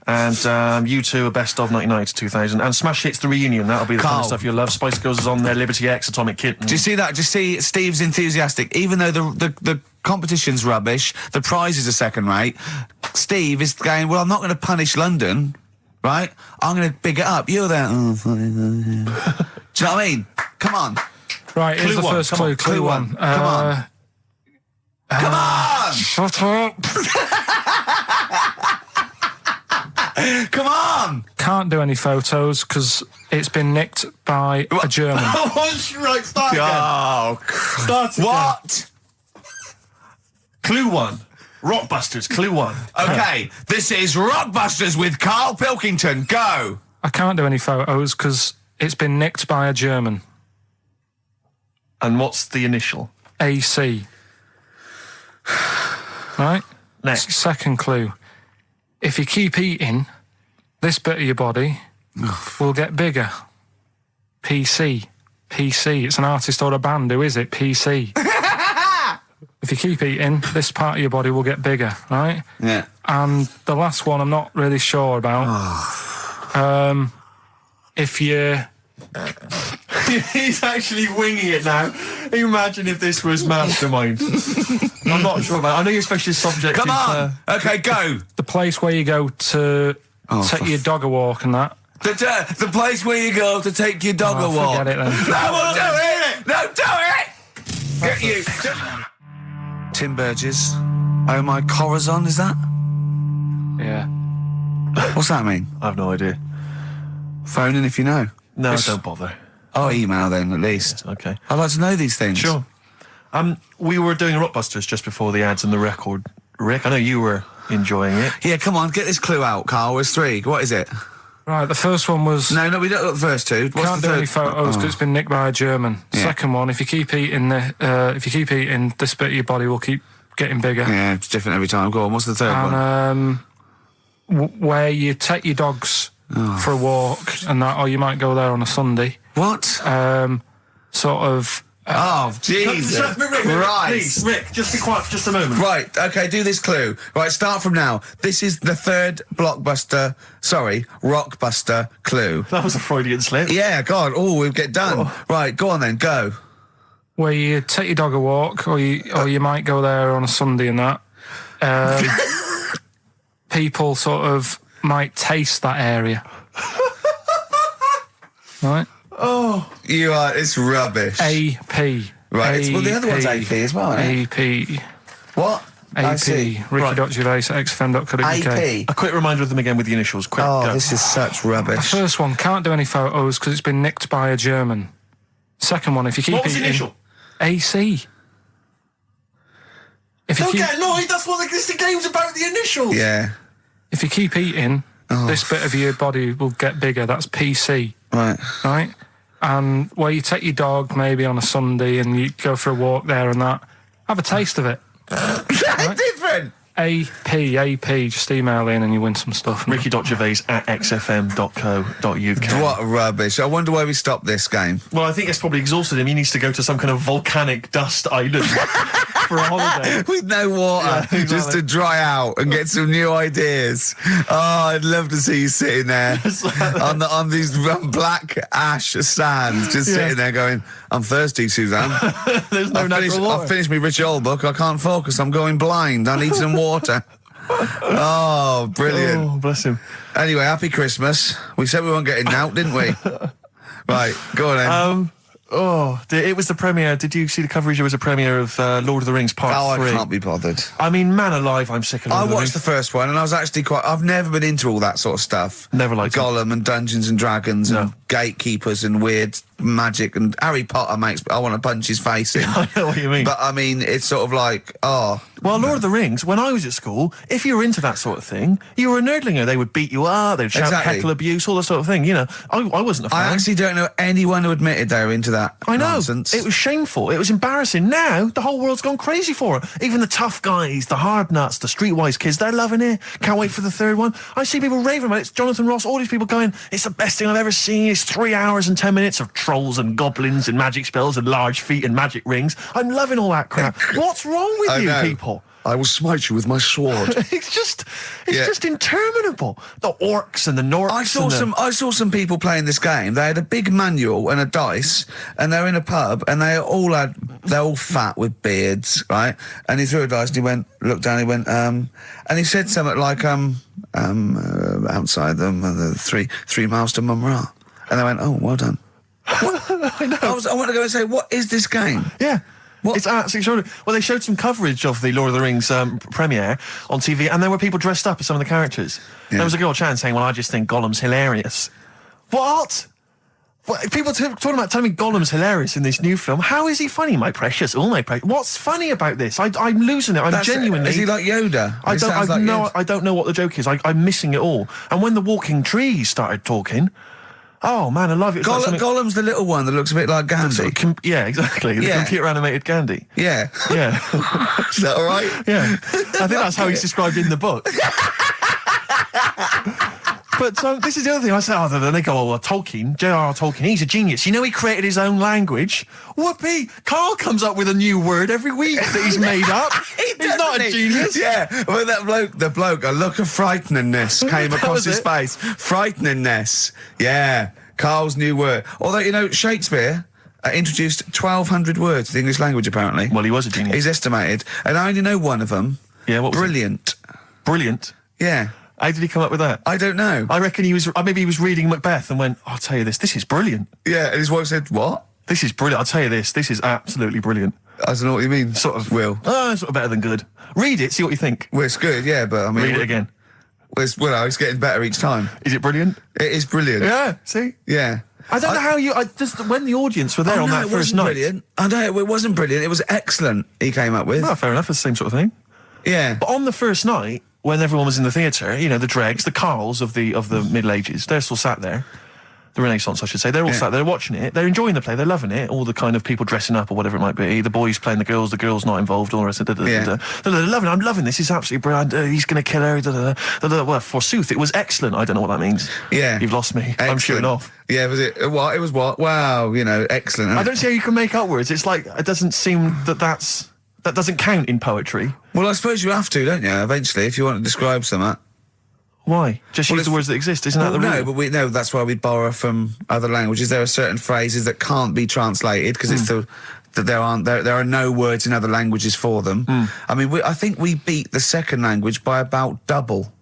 B: And U2, a best of 99 to 2000. And Smash Hits, the reunion, that'll be the kind
A: Carl.
B: of stuff you'll love. Spice Girls is on there, Liberty X, Atomic Kitten.
A: Do you see that? Do you see Steve's enthusiastic? Even though the competition's rubbish, the prizes are second rate, Steve is going, well, I'm not going to punish London, right? I'm going to big it up. You're there. Oh, do you know what I mean? Come on.
C: Right, here's
B: Clue
C: the
B: one,
C: first
B: come on,
C: clue. Clue one.
A: Come on. Come on!
C: Shut up.
A: Come on!
C: Can't do any photos because it's been nicked by a German.
B: Right, start again.
A: Oh,
B: Start again.
A: what?
B: Clue 1. Rockbusters, Clue 1.
A: Okay, this is Rockbusters with Karl Pilkington. Go!
C: I can't do any photos because it's been nicked by a German.
B: And what's the initial?
C: AC. Right?
B: Next.
C: Second clue. If you keep eating, this bit of your body will get bigger. PC. PC. It's an artist or a band. Who is it? PC. If you keep eating, this part of your body will get bigger, right?
A: Yeah.
C: And the last one I'm not really sure about. If you...
B: He's actually winging it now. Imagine if this was Mastermind. I'm not sure about it. I know your specialist subject
A: Come
B: is...
A: on! Okay, go!
C: The place where you go to take your dog a walk and that.
A: The place where you go to take your dog a walk.
C: Forget it then.
A: No, we'll do it! No, do it! Get you. Tim Burgess. Oh my Corazon, is that?
C: Yeah.
A: What's that mean?
B: I have no idea.
A: Phone in if you know.
B: No, don't bother.
A: Oh, email then, at least.
B: Okay.
A: I'd like to know these things.
B: Sure. We were doing Rockbusters just before the ads and the record. Rick, I know you were enjoying it.
A: Yeah, come on, get this clue out, Carl. There's 3. What is it?
C: Right, the first one was...
A: No, we don't got the first 2. What's
C: Can't
A: the
C: do
A: third?
C: any photos because it's been nicked by a German.
A: Yeah.
C: Second one, if you keep eating this bit of your body will keep getting bigger.
A: Yeah, it's different every time. Go on, what's the third one?
C: And where you take your dogs for a walk and that, or you might go there on a Sunday.
A: What?
C: Sort of...
A: Oh, Jesus.
B: Rick,
A: Right.
B: please, Rick, just be quiet for just a moment.
A: Right, okay, do this clue. Right, start from now. This is the third rockbuster clue.
B: That was a Freudian slip.
A: Yeah, God, we'll get done. Right, go on then, go.
C: Where you take your dog a walk, or you might go there on a Sunday and that. People sort of might taste that area. Right?
A: Oh. It's rubbish.
C: AP.
A: Right, well, the other one's AP as well, isn't it?
C: AP.
A: What? I
C: AP.
A: see.
C: Ricky.Gervais at XFM.co.uk.
A: AP.
B: A quick reminder of them again with the initials. Quick,
A: Oh,
B: go.
A: this is such
C: The
A: rubbish.
C: first one, can't do any photos because it's been nicked by a German. Second one, if you keep
B: What was the
C: eating...
B: initial?
C: AC. If you
B: Don't
C: keep,
B: get annoyed, that's what the game's about, the initials.
A: Yeah,
C: if you keep eating, this bit of your body will get bigger. That's PC,
A: right.
C: right? And where you take your dog maybe on a Sunday and you go for a walk there and that, have a taste of it.
A: Different.
C: AP, just email in and you win some stuff.
B: Ricky.Gervais at xfm.co.uk.
A: What rubbish. I wonder why we stopped this game.
B: Well, I think it's probably exhausted him. He needs to go to some kind of volcanic dust island for a holiday.
A: With no water,
B: Yeah, exactly.
A: just to dry out and get some new ideas. Oh, I'd love to see you sitting there on these black ash sands, just sitting there going, I'm thirsty, Suzanne.
B: There's no natural water.
A: I've finished my Rich Old book. I can't focus. I'm going blind. I need some water. Oh, brilliant.
B: Oh, bless him.
A: Anyway, happy Christmas. We said we weren't getting out, didn't we? Right, go on then.
B: It was the premiere. Did you see the coverage? It was a premiere of Lord of the Rings Part 3.
A: I can't be bothered.
B: I mean, man alive, I'm sick of Lord
A: I
B: of the
A: watched
B: Rings.
A: the first one and I was actually I've never been into all that sort of stuff.
B: Never liked it.
A: Gollum and Dungeons and Dragons and gatekeepers and weird magic and Harry Potter I want to punch his face in.
B: I know what you mean.
A: But I mean, it's sort of like,
B: Well, Lord of the Rings, when I was at school, if you were into that sort of thing, you were a nerdlinger. They would beat you up, they'd shout
A: Exactly.
B: heckle abuse, all that sort of thing. You know, I wasn't a fan.
A: I actually don't know anyone who admitted they were into that
B: I know.
A: nonsense.
B: It was shameful. It was embarrassing. Now, the whole world's gone crazy for it. Even the tough guys, the hard nuts, the streetwise kids, they're loving it. Can't wait for the third one. I see people raving about it. It's Jonathan Ross, all these people going, it's the best thing I've ever seen. It's 3 hours and 10 minutes of trolls and goblins and magic spells and large feet and magic rings. I'm loving all that crap. What's wrong with
A: I
B: you
A: know.
B: people?
A: I will smite you with my sword.
B: It's just interminable. The orcs and the Norks.
A: I saw some people playing this game. They had a big manual and a dice, and they were in a pub, and they're all fat with beards, right? And he threw a dice, and he looked down, he went, and he said something like, outside them, the 3 miles to Mumra. And they went, oh, well done. What? I know. I want to go and say, what is this game?
B: Yeah.
A: What?
B: It's absolutely extraordinary. Well, they showed some coverage of the Lord of the Rings premiere on TV, and there were people dressed up as some of the characters.
A: Yeah.
B: There was a girl chatting saying, well, I just think Gollum's hilarious. What? People talking about telling me Gollum's hilarious in this new film. How is he funny, my precious? Oh, my precious. What's funny about this? I'm losing it. I'm genuinely...
A: Is he like Yoda?
B: I don't know what the joke is. I'm missing it all. And when the walking trees started talking... Oh, man, I love it.
A: Gollum's the little one that looks a bit like Gandhi.
B: Yeah, exactly. The computer-animated Gandhi.
A: Yeah.
B: Yeah.
A: Is that all right?
B: Yeah. I think that's how he's described in the book. But this is the other thing. I say, then they go, well, Tolkien, J.R.R. Tolkien, he's a genius. You know he created his own language? Whoopee! Carl comes up with a new word every week that he's made up. He's not a genius.
A: Yeah, well, the bloke, a look of frighteningness came across his face. Frighteningness. Yeah, Carl's new word. Although, you know, Shakespeare introduced 1,200 words to the English language, apparently.
B: Well, he was a genius.
A: He's estimated. And I only know one of them.
B: Yeah, what was
A: Brilliant.
B: it? Brilliant?
A: Yeah.
B: How did he come up with that?
A: I don't know.
B: I reckon maybe he was reading Macbeth and went, I'll tell you this is brilliant.
A: Yeah, and his wife said, what?
B: This is brilliant. I'll tell you this is absolutely brilliant.
A: I don't know what you mean.
B: Sort of.
A: Will.
B: Sort of better than good. Read it, see what you think.
A: Well, it's good, yeah, but I mean...
B: Read it again.
A: It's getting better each time.
B: Is it brilliant?
A: It is brilliant.
B: Yeah, see?
A: Yeah.
B: I don't know how you... when the audience were there on that
A: it
B: first
A: wasn't
B: night...
A: Brilliant. I know, it wasn't brilliant. It was excellent, he came up with.
B: No, fair enough, it's the same sort of thing.
A: Yeah.
B: But on the first night, when everyone was in the theatre, you know, the dregs, the Karls of the Middle Ages, they're still sat there. The Renaissance, I should say. They're all sat there watching it. They're enjoying the play. They're loving it. All the kind of people dressing up or whatever it might be. The boys playing the girls not involved, all the rest of it. They're loving it. I'm loving this. It's absolutely brilliant. He's going to kill her. Well, forsooth, it was excellent. I don't know what that means.
A: Yeah.
B: You've lost me.
A: Excellent.
B: I'm shooting off.
A: Yeah, was it? What? It was what? Wow, excellent.
B: I don't see how you can make up words. It's like, it doesn't seem that doesn't count in poetry.
A: Well, I suppose you have to, don't you, eventually, if you want to describe something.
B: Why? Just use the words that exist, isn't that the rule?
A: No, but we know that's why we borrow from other languages. There are certain phrases that can't be translated because it's that there are no words in other languages for them. I mean, I think we beat the second language by about double.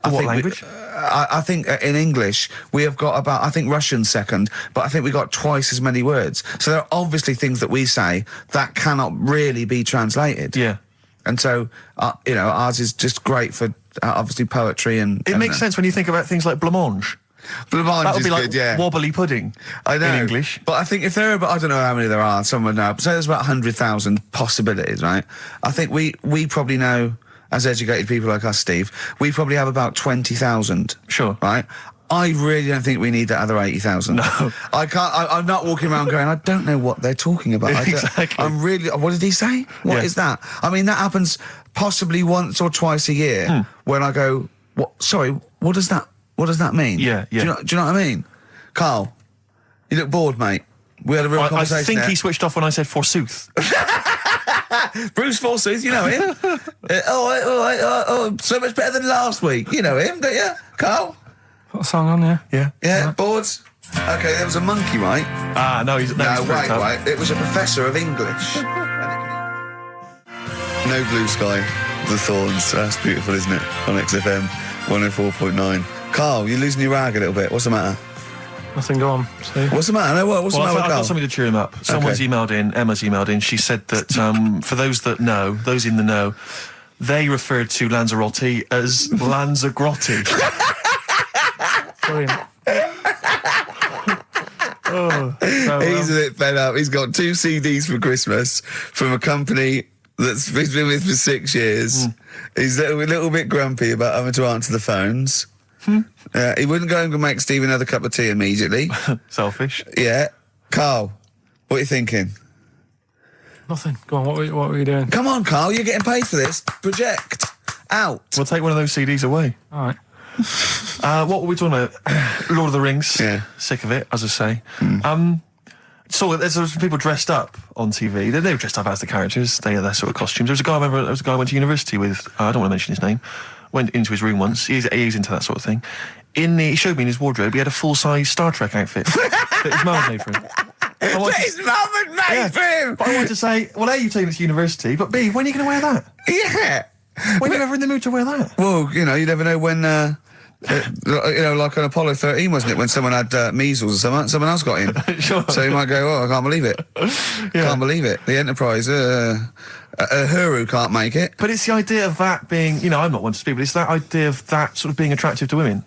B: What language?
A: I think in English we have got about, I think Russian second, but I think we got twice as many words. So there are obviously things that we say that cannot really be translated.
B: Yeah.
A: And so, ours is just great for obviously poetry and...
B: It makes sense when you think about things like blancmange.
A: Blancmange
B: that would
A: is
B: be like
A: good, yeah.
B: wobbly pudding.
A: I know.
B: In English.
A: But I think if there are, I don't know how many there are, someone know, so there's about 100,000 possibilities, right? I think we probably know, as educated people like us, Steve, we probably have about 20,000.
B: Sure.
A: Right? I really don't think we need that other 80,000.
B: No.
A: I can't, I'm not walking around going, I don't know what they're talking about.
B: Exactly.
A: I'm really, what did he say? What is that? I mean, that happens possibly once or twice a year when I go, sorry, what does that mean?
B: Yeah, yeah.
A: Do you know what I mean? Carl, you look bored, mate. We had a real conversation.
B: I think
A: there.
B: he switched off when I said forsooth.
A: Bruce Forsooth, you know him. So much better than last week. You know him, don't you, Carl?
C: Put a song on, yeah.
B: Yeah.
A: Yeah, boards. Okay, there was a monkey, right?
B: No, he's
A: wait. It was a professor of English. No Blue Sky, The Thorns. That's beautiful, isn't it? On XFM 104.9. Carl, you're losing your rag a little bit. What's the matter?
C: Nothing, go on. See?
A: What's the matter? What's the matter with
B: I've
A: Carl?
B: got something to cheer him up. Someone's emailed in, Emma's emailed in, she said that for those in the know, they referred to Lanzarote as Lanzagrotte.
C: Brilliant.
A: He's a bit fed up. He's got 2 CDs for Christmas from a company that's been with for 6 years. He's a little bit grumpy about having to answer the phones. He wouldn't go and make Steve another cup of tea immediately.
B: Selfish.
A: Yeah. Carl, what are you thinking?
C: Nothing. Go on, what were you doing?
A: Come on, Carl, you're getting paid for this. Project. Out.
B: We'll take one of those CDs away.
C: All right.
B: What were we talking about? Lord of the Rings.
A: Yeah.
B: Sick of it, as I say. So there's people dressed up on TV. They were dressed up as the characters. They had their sort of costumes. There was a guy I went to university with. I don't want to mention his name. Went into his room once. He's into that sort of thing. He showed me in his wardrobe. He had a full-size Star Trek outfit that his mum had made for him.
A: His mum had made for him.
B: But I wanted to say, well, A, you're taking this to university, but B, when are you going to wear that?
A: Yeah.
B: When are you ever in the mood to wear that?
A: Well, you never know when. Like on Apollo 13, wasn't it, when someone had measles or something? Someone else got in.
B: Sure.
A: So you might go, oh, I can't believe it. Can't believe it. The Enterprise, Uhuru can't make it.
B: But it's the idea of that being, I'm not one to speak, but it's that idea of that sort of being attractive to women.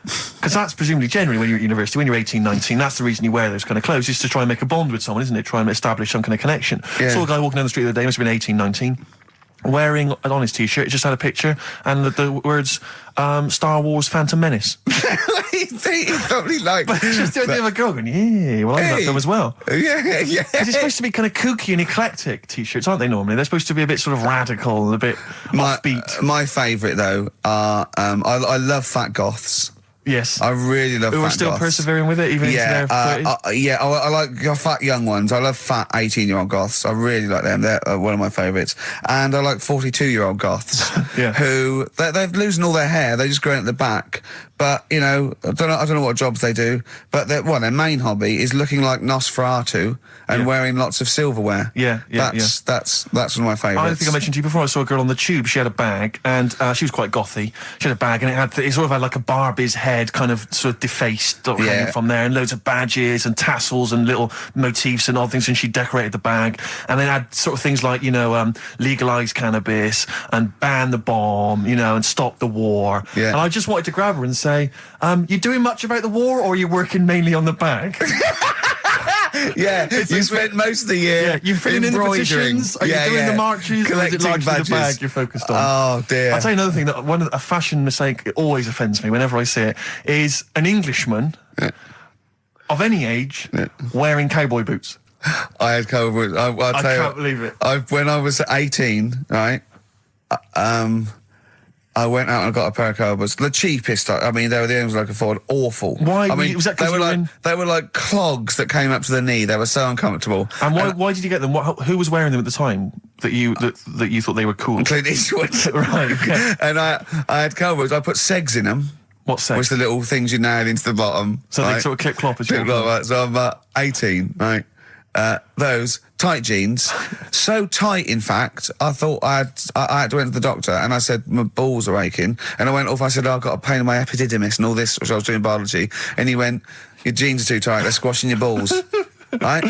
B: Because that's presumably generally when you're at university, when you're 18, 19, that's the reason you wear those kind of clothes, is to try and make a bond with someone, isn't it? Try and establish some kind of connection.
A: Yeah.
B: Saw a guy walking down the street the other day, must have been 18, 19, wearing on his t-shirt, it just had a picture and the words Star Wars Phantom Menace.
A: He probably liked.
B: But it's just the idea of a girl going, yeah, well, I love that film as well.
A: Yeah.
B: Because it's supposed to be kind of kooky and eclectic t-shirts, aren't they, normally? They're supposed to be a bit sort of radical and a bit offbeat.
A: My favourite, though, are I love fat goths.
B: Yes.
A: I really love fat
B: Who are still
A: goths.
B: persevering with it, even into their 30s?
A: I like fat young ones. I love fat 18-year-old goths. I really like them. They're one of my favourites. And I like 42-year-old goths who, they're losing all their hair. They're just growing at the back. But, I don't know what jobs they do. But their main hobby is looking like Nosferatu and wearing lots of silverware. That's one of my favourites.
B: I think I mentioned to you before, I saw a girl on the tube. She had a bag, and she was quite gothy. She had a bag, and it sort of had like a Barbie's head head kind of sort of defaced hanging from there, and loads of badges and tassels and little motifs and odd things, and she decorated the bag, and then had sort of things like, legalise cannabis and ban the bomb, and stop the war.
A: Yeah.
B: And I just wanted to grab her and say, you doing much about the war, or are you working mainly on the bag?
A: Yeah, you spent most of the year
B: you're filling in the petitions, are you doing the marches, or is it largely the bag you're focused on?
A: Oh, dear.
B: I'll tell you another thing, that a fashion mistake that always offends me whenever I see it, is an Englishman of any age wearing cowboy boots.
A: I had cowboy boots. I
B: can't believe it.
A: When I was 18, right, I went out and got a pair of cowboy boots. The cheapest, I mean, they were the only ones I could afford. Awful.
B: Why?
A: I mean,
B: was that 'cause
A: they were like clogs that came up to the knee. They were so uncomfortable.
B: And why did you get them? Who was wearing them at the time that you thought they were cool?
A: Clint Eastwood.
B: Right. Okay.
A: And I had cowboy boots. I put segs in them.
B: What segs?
A: Which the little things you nail into the bottom.
B: So they sort of clip-clop as you walk along.
A: So I'm 18, right? Those tight jeans, so tight in fact, I thought I had to went to the doctor, and I said my balls are aching, and I went off. I said, I've got a pain in my epididymis and all this, which I was doing biology, and he went, your jeans are too tight, they're squashing your balls. Right?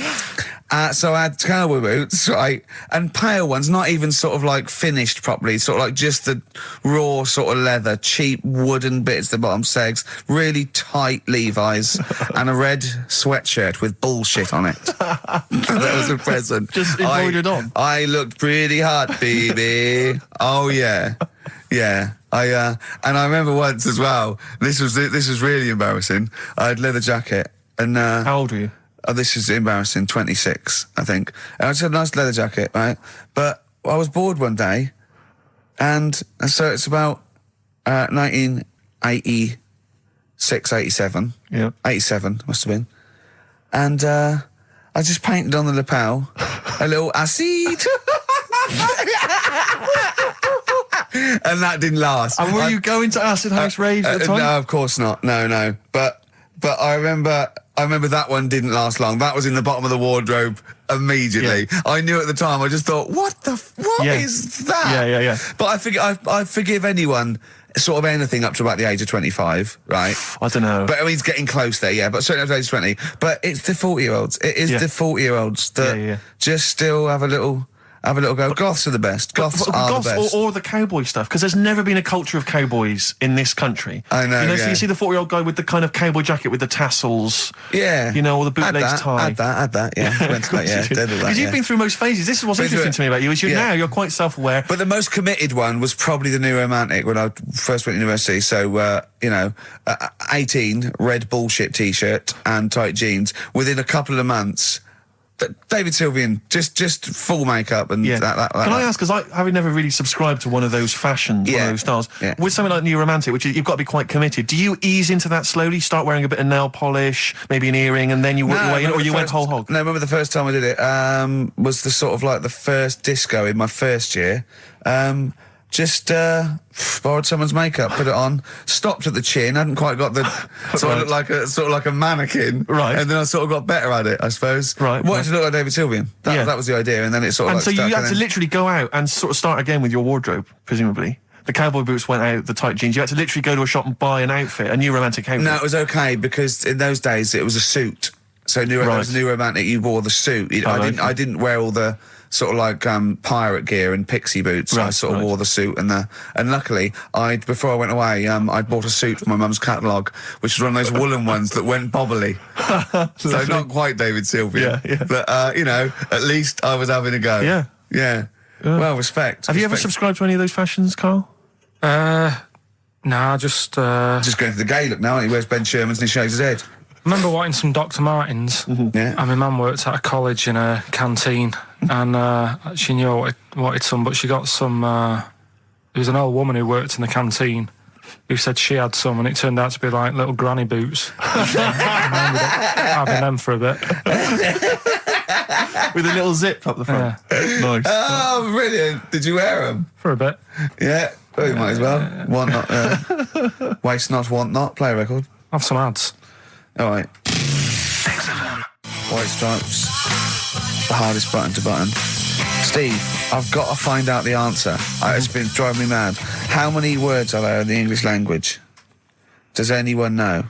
A: So I had cowboy boots, right, and pale ones, not even sort of like finished properly, sort of like just the raw sort of leather, cheap wooden bits, the bottom segs, really tight Levi's, and a red sweatshirt with bullshit on it. That was a present.
B: Just embroidered on.
A: I looked pretty hot, baby. Oh yeah. Yeah, and I remember once as well. This was really embarrassing. I had leather jacket, and
B: how old were you?
A: Oh, this is embarrassing. 26, I think. And I just had a nice leather jacket, right? But I was bored one day, and so it's about 1986, 87.
B: Yeah,
A: 87 must have been. And I just painted on the lapel a little acid. And that didn't last.
B: And were you going to acid house raves at the time?
A: No, of course not. No. But I remember that one didn't last long. That was in the bottom of the wardrobe immediately. Yeah. I knew at the time. I just thought, what is that?
B: Yeah.
A: But I forgive anyone sort of anything up to about the age of 25, right?
B: I don't know.
A: But I mean, it's getting close there, yeah. But certainly up to the age of 20. But it's the 40-year-olds. It is the 40-year-olds that just still have a little go. Goths are the best. Goths are the best.
B: Or the cowboy stuff, because there's never been a culture of cowboys in this country.
A: I know,
B: so you see the 40-year-old guy with the kind of cowboy jacket with the tassels.
A: Yeah.
B: Or the bootlegs tie.
A: Add that, yeah.
B: Because you've been through most phases. This is what's interesting to me about you, is you're quite self-aware.
A: But the most committed one was probably the New Romantic when I first went to university. So, 18, red bullshit T-shirt and tight jeans. Within a couple of months, David Sylvian, just full makeup and that.
B: Can I ask, because having never really subscribed to one of those fashions, one of those styles, with something like New Romantic, which you've got to be quite committed, do you ease into that slowly, start wearing a bit of nail polish, maybe an earring, and then you work your way in, or you went whole hog?
A: No, I remember the first time I did it was the sort of like the first disco in my first year. Just borrowed someone's makeup, put it on, stopped at the chin, hadn't quite got the so I looked like a mannequin,
B: right?
A: And then I sort of got better at it, I suppose.
B: Right,
A: wanted to look like David Sylvian. That was the idea, and then it sort of.
B: And so you had to literally go out and sort of start again with your wardrobe, presumably. The cowboy boots went out, the tight jeans. You had to literally go to a shop and buy an outfit, a New Romantic outfit.
A: No, it was okay because in those days it was a suit. So it was New Romantic. You wore the suit. I didn't wear all the sort of like pirate gear and pixie boots. I sort of wore the suit and luckily before I went away I'd bought a suit from my mum's catalogue, which was one of those woolen ones that went bobbly. So not quite David Sylvian. Yeah. But at least I was having a go. Yeah. Well, respect.
B: Have you ever subscribed to any of those fashions, Karl?
C: Nah, just going
A: to the gay look now. He wears Ben Sherman's and he shaves his head.
C: I remember wanting some Dr. Martens.
A: Mm-hmm. Yeah.
C: And my mum worked at a college in a canteen, and she knew I wanted some, but she got some. There was an old woman who worked in the canteen who said she had some, and it turned out to be like little granny boots. I ended up having them for a bit.
B: With a little zip up the front. Yeah. Nice.
A: Oh, brilliant. Did you wear them?
C: For a bit.
A: Yeah. Well, you might as well. Want not. Waste not, want not. Play a record.
C: Have some ads.
A: All right. XFM. White Stripes. The hardest button to button. Steve, I've got to find out the answer. It's been driving me mad. How many words are there in the English language? Does anyone know?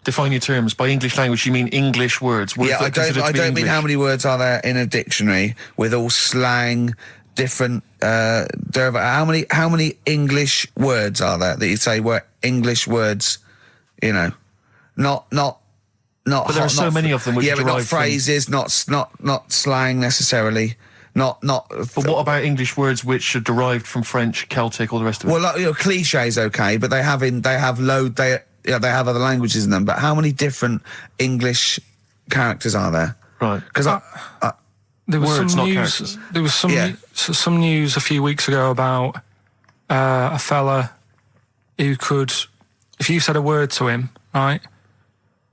B: Define your terms. By English language, you mean English words. Words
A: Yeah,
B: that are considered to
A: I
B: be
A: don't mean
B: English.
A: how many words are there in a dictionary with all slang, different how many English words are there that you say were English words? You know, not.
B: But there are so many of them which
A: but not
B: derive from-
A: phrases, not slang necessarily. Not.
B: But what about English words which are derived from French, Celtic, all the rest of it?
A: Well, like, cliches, okay, but they have other languages in them. But how many different English characters are there?
B: Right.
A: Because
C: There was
B: Words,
C: some
B: not
C: news.
B: characters.
C: There was some news a few weeks ago about a fella who could, if you said a word to him, right,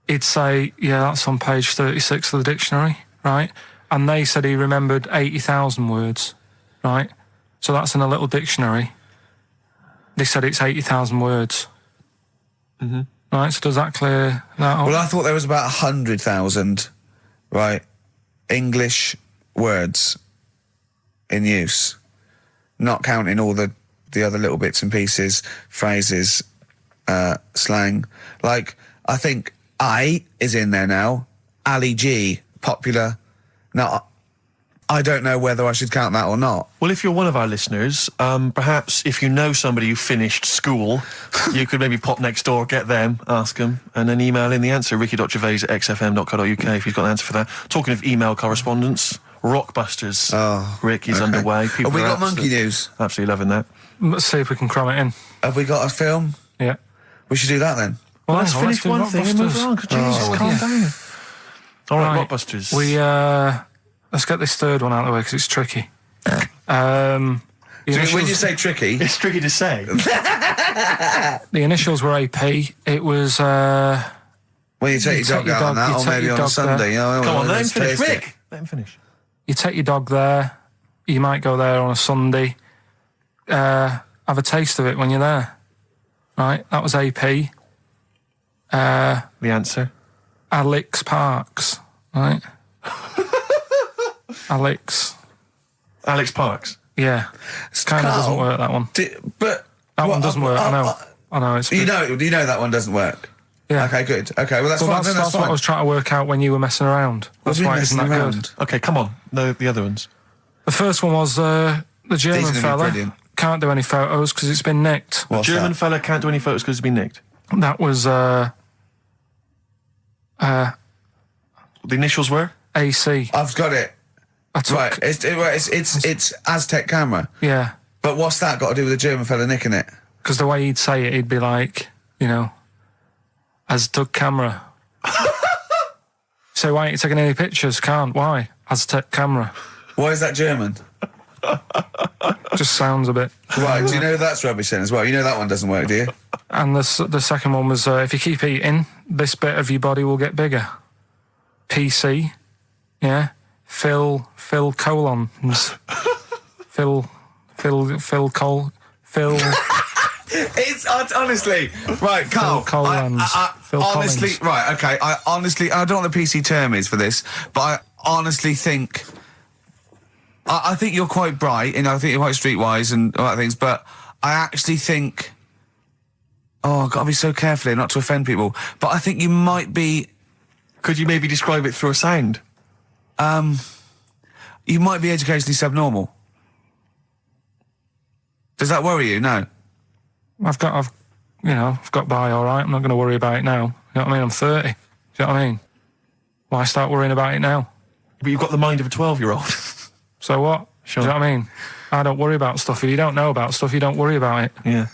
C: he'd say, "Yeah, that's on page 36 of the dictionary," right? And they said he remembered 80,000 words, right? So that's in a little dictionary. They said it's 80,000 words.
B: Mm-hmm.
C: Right, so does that clear that up?
A: well, I thought there was about 100,000, right, English words in use, not counting all the other little bits and pieces, phrases, slang. Like, I think I is in there now. Ali G, popular. Now, I don't know whether I should count that or not.
B: Well, if you're one of our listeners, perhaps if you know somebody who finished school, you could maybe pop next door, get them, ask them, and then email in the answer, ricky.gervais@xfm.co.uk if you've got an answer for that. Talking of email correspondence, Rockbusters.
A: Oh,
B: Rick is
A: okay.
B: underway. People
A: Have we
B: are
A: got monkey news?
B: Absolutely loving that.
C: Let's see if we can cram it in.
A: Have we got a film?
C: Yeah.
A: We should do that then.
C: Well,
B: Let's
C: hang on,
B: finish
C: do
B: one thing and move
C: Rockbusters.
B: on. Jesus, calm down. All right, Rockbusters.
C: Let's get this third one out of the way because it's tricky. The
A: So when
C: initials,
A: you say tricky,
B: It's tricky to say.
C: the initials were AP. It was
A: when you take your dog out on that,
C: you
A: or
C: take
A: maybe
C: your
A: on a
C: dog
A: Sunday,
C: there.
A: you know,
B: Come on, let him
A: let's
B: finish.
A: taste it.
B: Rick, let him finish.
C: you take your dog there. You might go there on a Sunday. Have a taste of it when you're there. Right, that was AP.
B: The answer.
C: Alex Parks. Right. Alex.
B: Alex Parks.
C: Yeah. It kind of
A: Carl,
C: doesn't work, that one.
A: But
C: That one doesn't work. I know. It's
A: You know that one doesn't work.
C: Yeah.
A: Okay, good. Okay, well that's
C: Well,
A: fine.
C: that's,
A: That's
C: that's what
A: fine.
C: I was trying to work out when you were messing around. That's
A: We've been
C: why it's
A: messing
C: not
A: around.
C: good.
B: Okay, come on. No, the other ones.
C: The first one was the German
A: These are gonna be
C: fella.
A: brilliant.
C: Can't do any photos because it's been nicked.
A: What's
B: German
A: that?
B: fella can't do any photos because it's been nicked.
C: That was
B: The initials were?
C: AC.
A: I've got it.
C: I took,
A: Right, it's Aztec camera.
C: Yeah,
A: But what's that got to do with the German fella nicking it?
C: because the way he'd say it, he'd be like, Aztec camera. So why ain't you taking any pictures? Can't. Why? Aztec camera.
A: Why is that German?
C: Just sounds a bit.
A: Right, do you know that's rubbish then as well? You know that one doesn't work, do you?
C: And the second one was, if you keep eating, this bit of your body will get bigger. PC, yeah. Phil colons. Phil.
A: It's honestly right, Carl.
C: Phil Collins. Phil
A: honestly,
C: Collins.
A: right, okay. I don't know what the PC term is for this, but I honestly think. I think you're quite bright, and I think you're quite streetwise and all that things. But I actually think. Oh, I've got to be so careful here not to offend people. But I think you might be.
B: Could you maybe describe it through a sound?
A: You might be educationally subnormal. Does that worry you? No.
C: I've got by all right. I'm not going to worry about it now. You know what I mean? I'm 30. Do you know what I mean? Why start worrying about it now?
B: But you've got the mind of a 12-year-old.
C: So what?
B: Sure.
C: Do you know what I mean? I don't worry about stuff. If you don't know about stuff, you don't worry about it.
B: Yeah.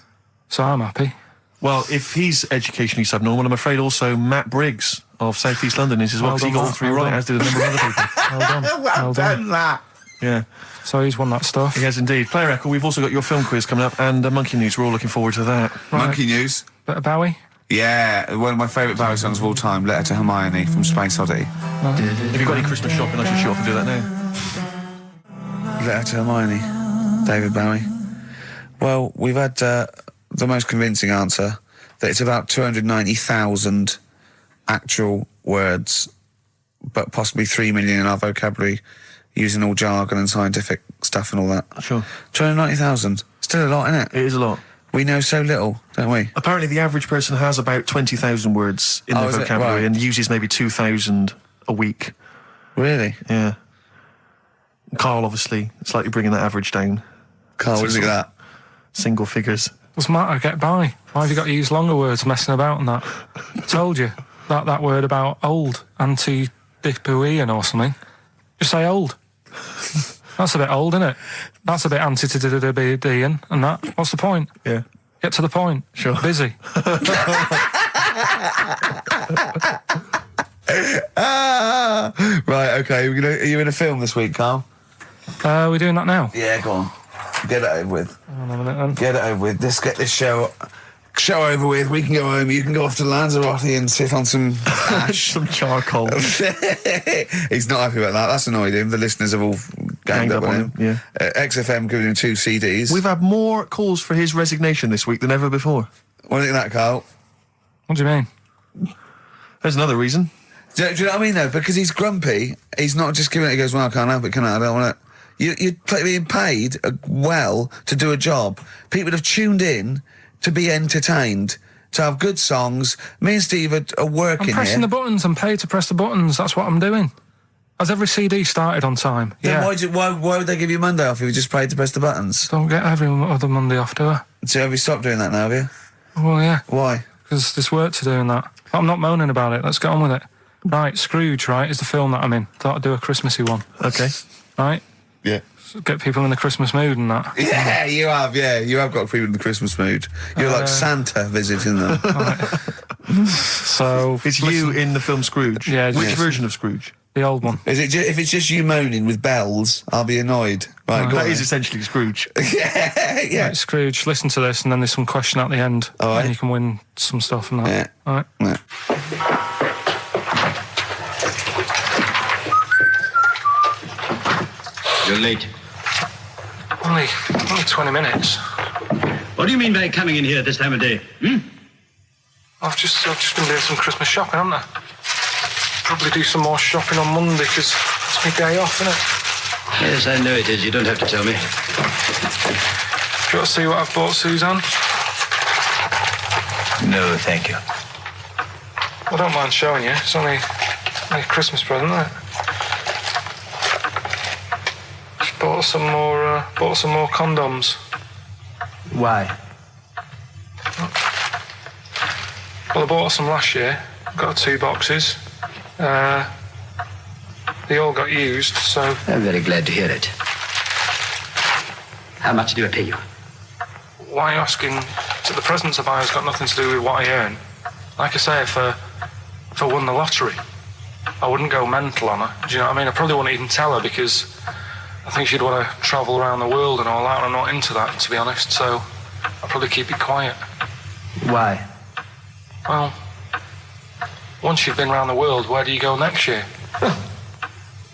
C: So I'm happy.
B: Well, if he's educationally subnormal, I'm afraid also Matt Briggs of South East London is as well,
C: Well
B: because he
C: done,
B: got all
C: Matt.
B: three
C: Well
B: right,
C: done.
B: as did a number of other people.
C: Well done. Well done.
A: that.
B: Yeah,
C: So he's won that stuff.
B: he has indeed. Player Echo, we've also got your film quiz coming up, and Monkey News, we're all looking forward to that.
C: Right.
A: Monkey news.
C: Bit of Bowie.
A: Yeah, one of my favourite Bowie songs of all time, Letter to Hermione from Space Oddity.
B: If you've got any Christmas shopping, I should shoot off and do that now.
A: Letter to Hermione, David Bowie. Well, we've had the most convincing answer that it's about 290,000 actual words, but possibly 3 million in our vocabulary, using all jargon and scientific stuff and all that.
B: Sure.
A: 290,000. Still a lot, isn't it?
B: It is a lot.
A: We know so little, don't we?
B: Apparently, the average person has about 20,000 words in their
A: is it?
B: vocabulary
A: Right.
B: and uses maybe 2,000 a week.
A: Really?
B: Yeah. Carl, obviously, slightly bringing that average down.
A: Carl, what do you think of that?
B: Single figures.
C: Doesn't matter, get by. Why have you got to use longer words messing about and that? I told you. That word about old, anti-dipuian or something. Just say old. That's a bit old, isn't it? That's a bit anti-dipuian and that. What's the point?
B: Yeah.
C: Get to the point.
B: Sure.
C: Busy.
A: Right, okay. Are you in a film this week, Carl?
C: We're doing that now.
A: Yeah, go on. Get it over with.
C: Hang on a minute then.
A: Get it over with. Let's get this show over with. We can go home. You can go off to Lanzarote and sit on some ash.
B: Some charcoal.
A: He's not happy about that. That's annoyed him. The listeners have all ganged up on him.
B: Yeah.
A: XFM giving him 2 CDs.
B: We've had more calls for his resignation this week than ever before.
A: What do you think of that, Carl?
C: What do you mean?
B: There's another reason.
A: Do you know what I mean, though? Because he's grumpy. He's not just giving it. He goes, well, I can't help it, can I? I don't want it. You're being paid well to do a job. People have tuned in to be entertained, to have good songs. Me and Steve are working
C: I'm pressing
A: here.
C: the buttons. I'm paid to press the buttons. That's what I'm doing. Has every CD started on time?
A: Then
C: Yeah.
A: why would they give you Monday off if you just paid to press the buttons?
C: Don't get every other Monday off, do I?
A: So have you stopped doing that now, have you?
C: Well, yeah.
A: Why?
C: Because there's work to do in that. I'm not moaning about it. Let's get on with it. Right, Scrooge, right, is the film that I'm in. Thought I'd do a Christmassy one.
B: Okay.
C: Right?
A: Yeah.
C: Get people in the Christmas mood and that.
A: Yeah, you have. Yeah, you have got people in the Christmas mood. You're like Santa visiting them.
C: So
B: It's you in the film Scrooge.
C: Yeah,
B: Which
C: yes.
B: version of Scrooge?
C: the old one.
A: Is it? If it's just you moaning with bells, I'll be annoyed. Right, go
B: That
A: on
B: is
A: then.
B: essentially Scrooge.
A: yeah.
C: Right, Scrooge, listen to this, and then there's some question at the end,
A: All right.
C: and you can win some stuff and that.
A: Yeah.
C: All right.
A: Yeah.
D: You're late.
C: Only 20 minutes.
D: What do you mean by coming in here at this time of day?
C: I've just been doing some Christmas shopping, haven't I? Probably do some more shopping on Monday because it's my day off, isn't it?
D: Yes, I know it is. You don't have to tell me.
C: Do you want to see what I've bought, Suzanne?
D: No, thank you.
C: I don't mind showing you. It's only a Christmas present, isn't it? Just bought some more condoms.
D: Why?
C: Well, I bought some last year. Got 2 boxes. They all got used, so
D: I'm very glad to hear it. How much do I pay you?
C: why are you asking? So the presents I buy has got nothing to do with what I earn. Like I say, if I won the lottery, I wouldn't go mental on her. Do you know what I mean? I probably wouldn't even tell her because I think she'd want to travel around the world and all that, and I'm not into that, to be honest, so I'll probably keep it quiet.
D: Why?
C: Well, once you've been around the world, where do you go next year?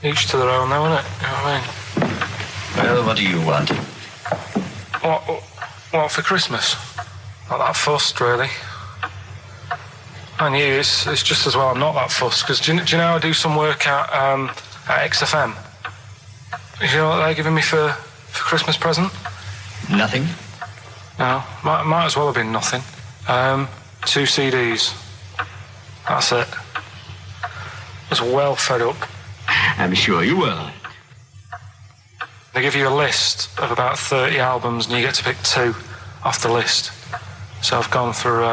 C: Each to their own, though, innit? You know what I mean?
D: Well, what do you want?
C: What for Christmas? Not that fussed, really. And you, it's just as well I'm not that fussed, because do you know I do some work at XFM? Do you know what they're giving me for Christmas present?
D: Nothing?
C: No, might as well have been nothing. 2 CDs. That's it. I was well fed up.
D: I'm sure you will.
C: They give you a list of about 30 albums and you get to pick 2 off the list. So I've gone through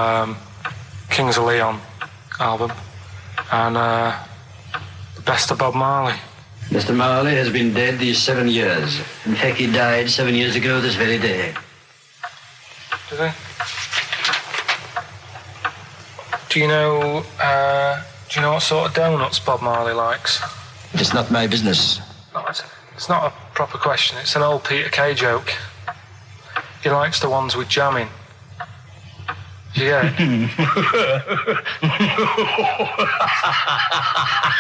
C: Kings of Leon album and the best of Bob Marley.
D: Mr. Marley has been dead these 7 years. In fact, he died 7 years ago this very day.
C: Did they? Do you know what sort of donuts Bob Marley likes?
D: It's not my business.
C: No, it's not a proper question. It's an old Peter Kay joke. He likes the ones with jam in. Do you get it?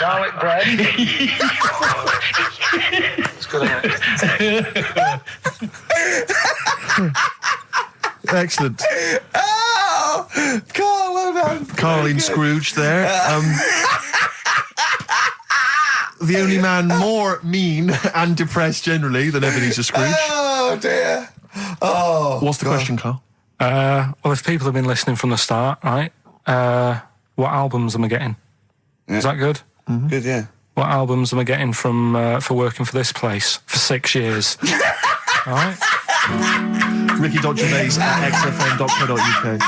C: Garlic bread. It's good, isn't it?
B: Excellent.
A: Oh, Carl, well done.
B: Carl in Scrooge there. The only man more mean and depressed generally than Ebenezer Scrooge.
A: Oh dear. Oh.
B: What's the question, Carl?
C: Well, if people have been listening from the start, right? What albums am I getting?
A: Yeah.
C: Is that good?
A: Mm-hmm. Good, yeah.
C: What albums am I getting from for working for this place for 6 years? All right.
B: Ricky.Gervais at xfm.co.uk.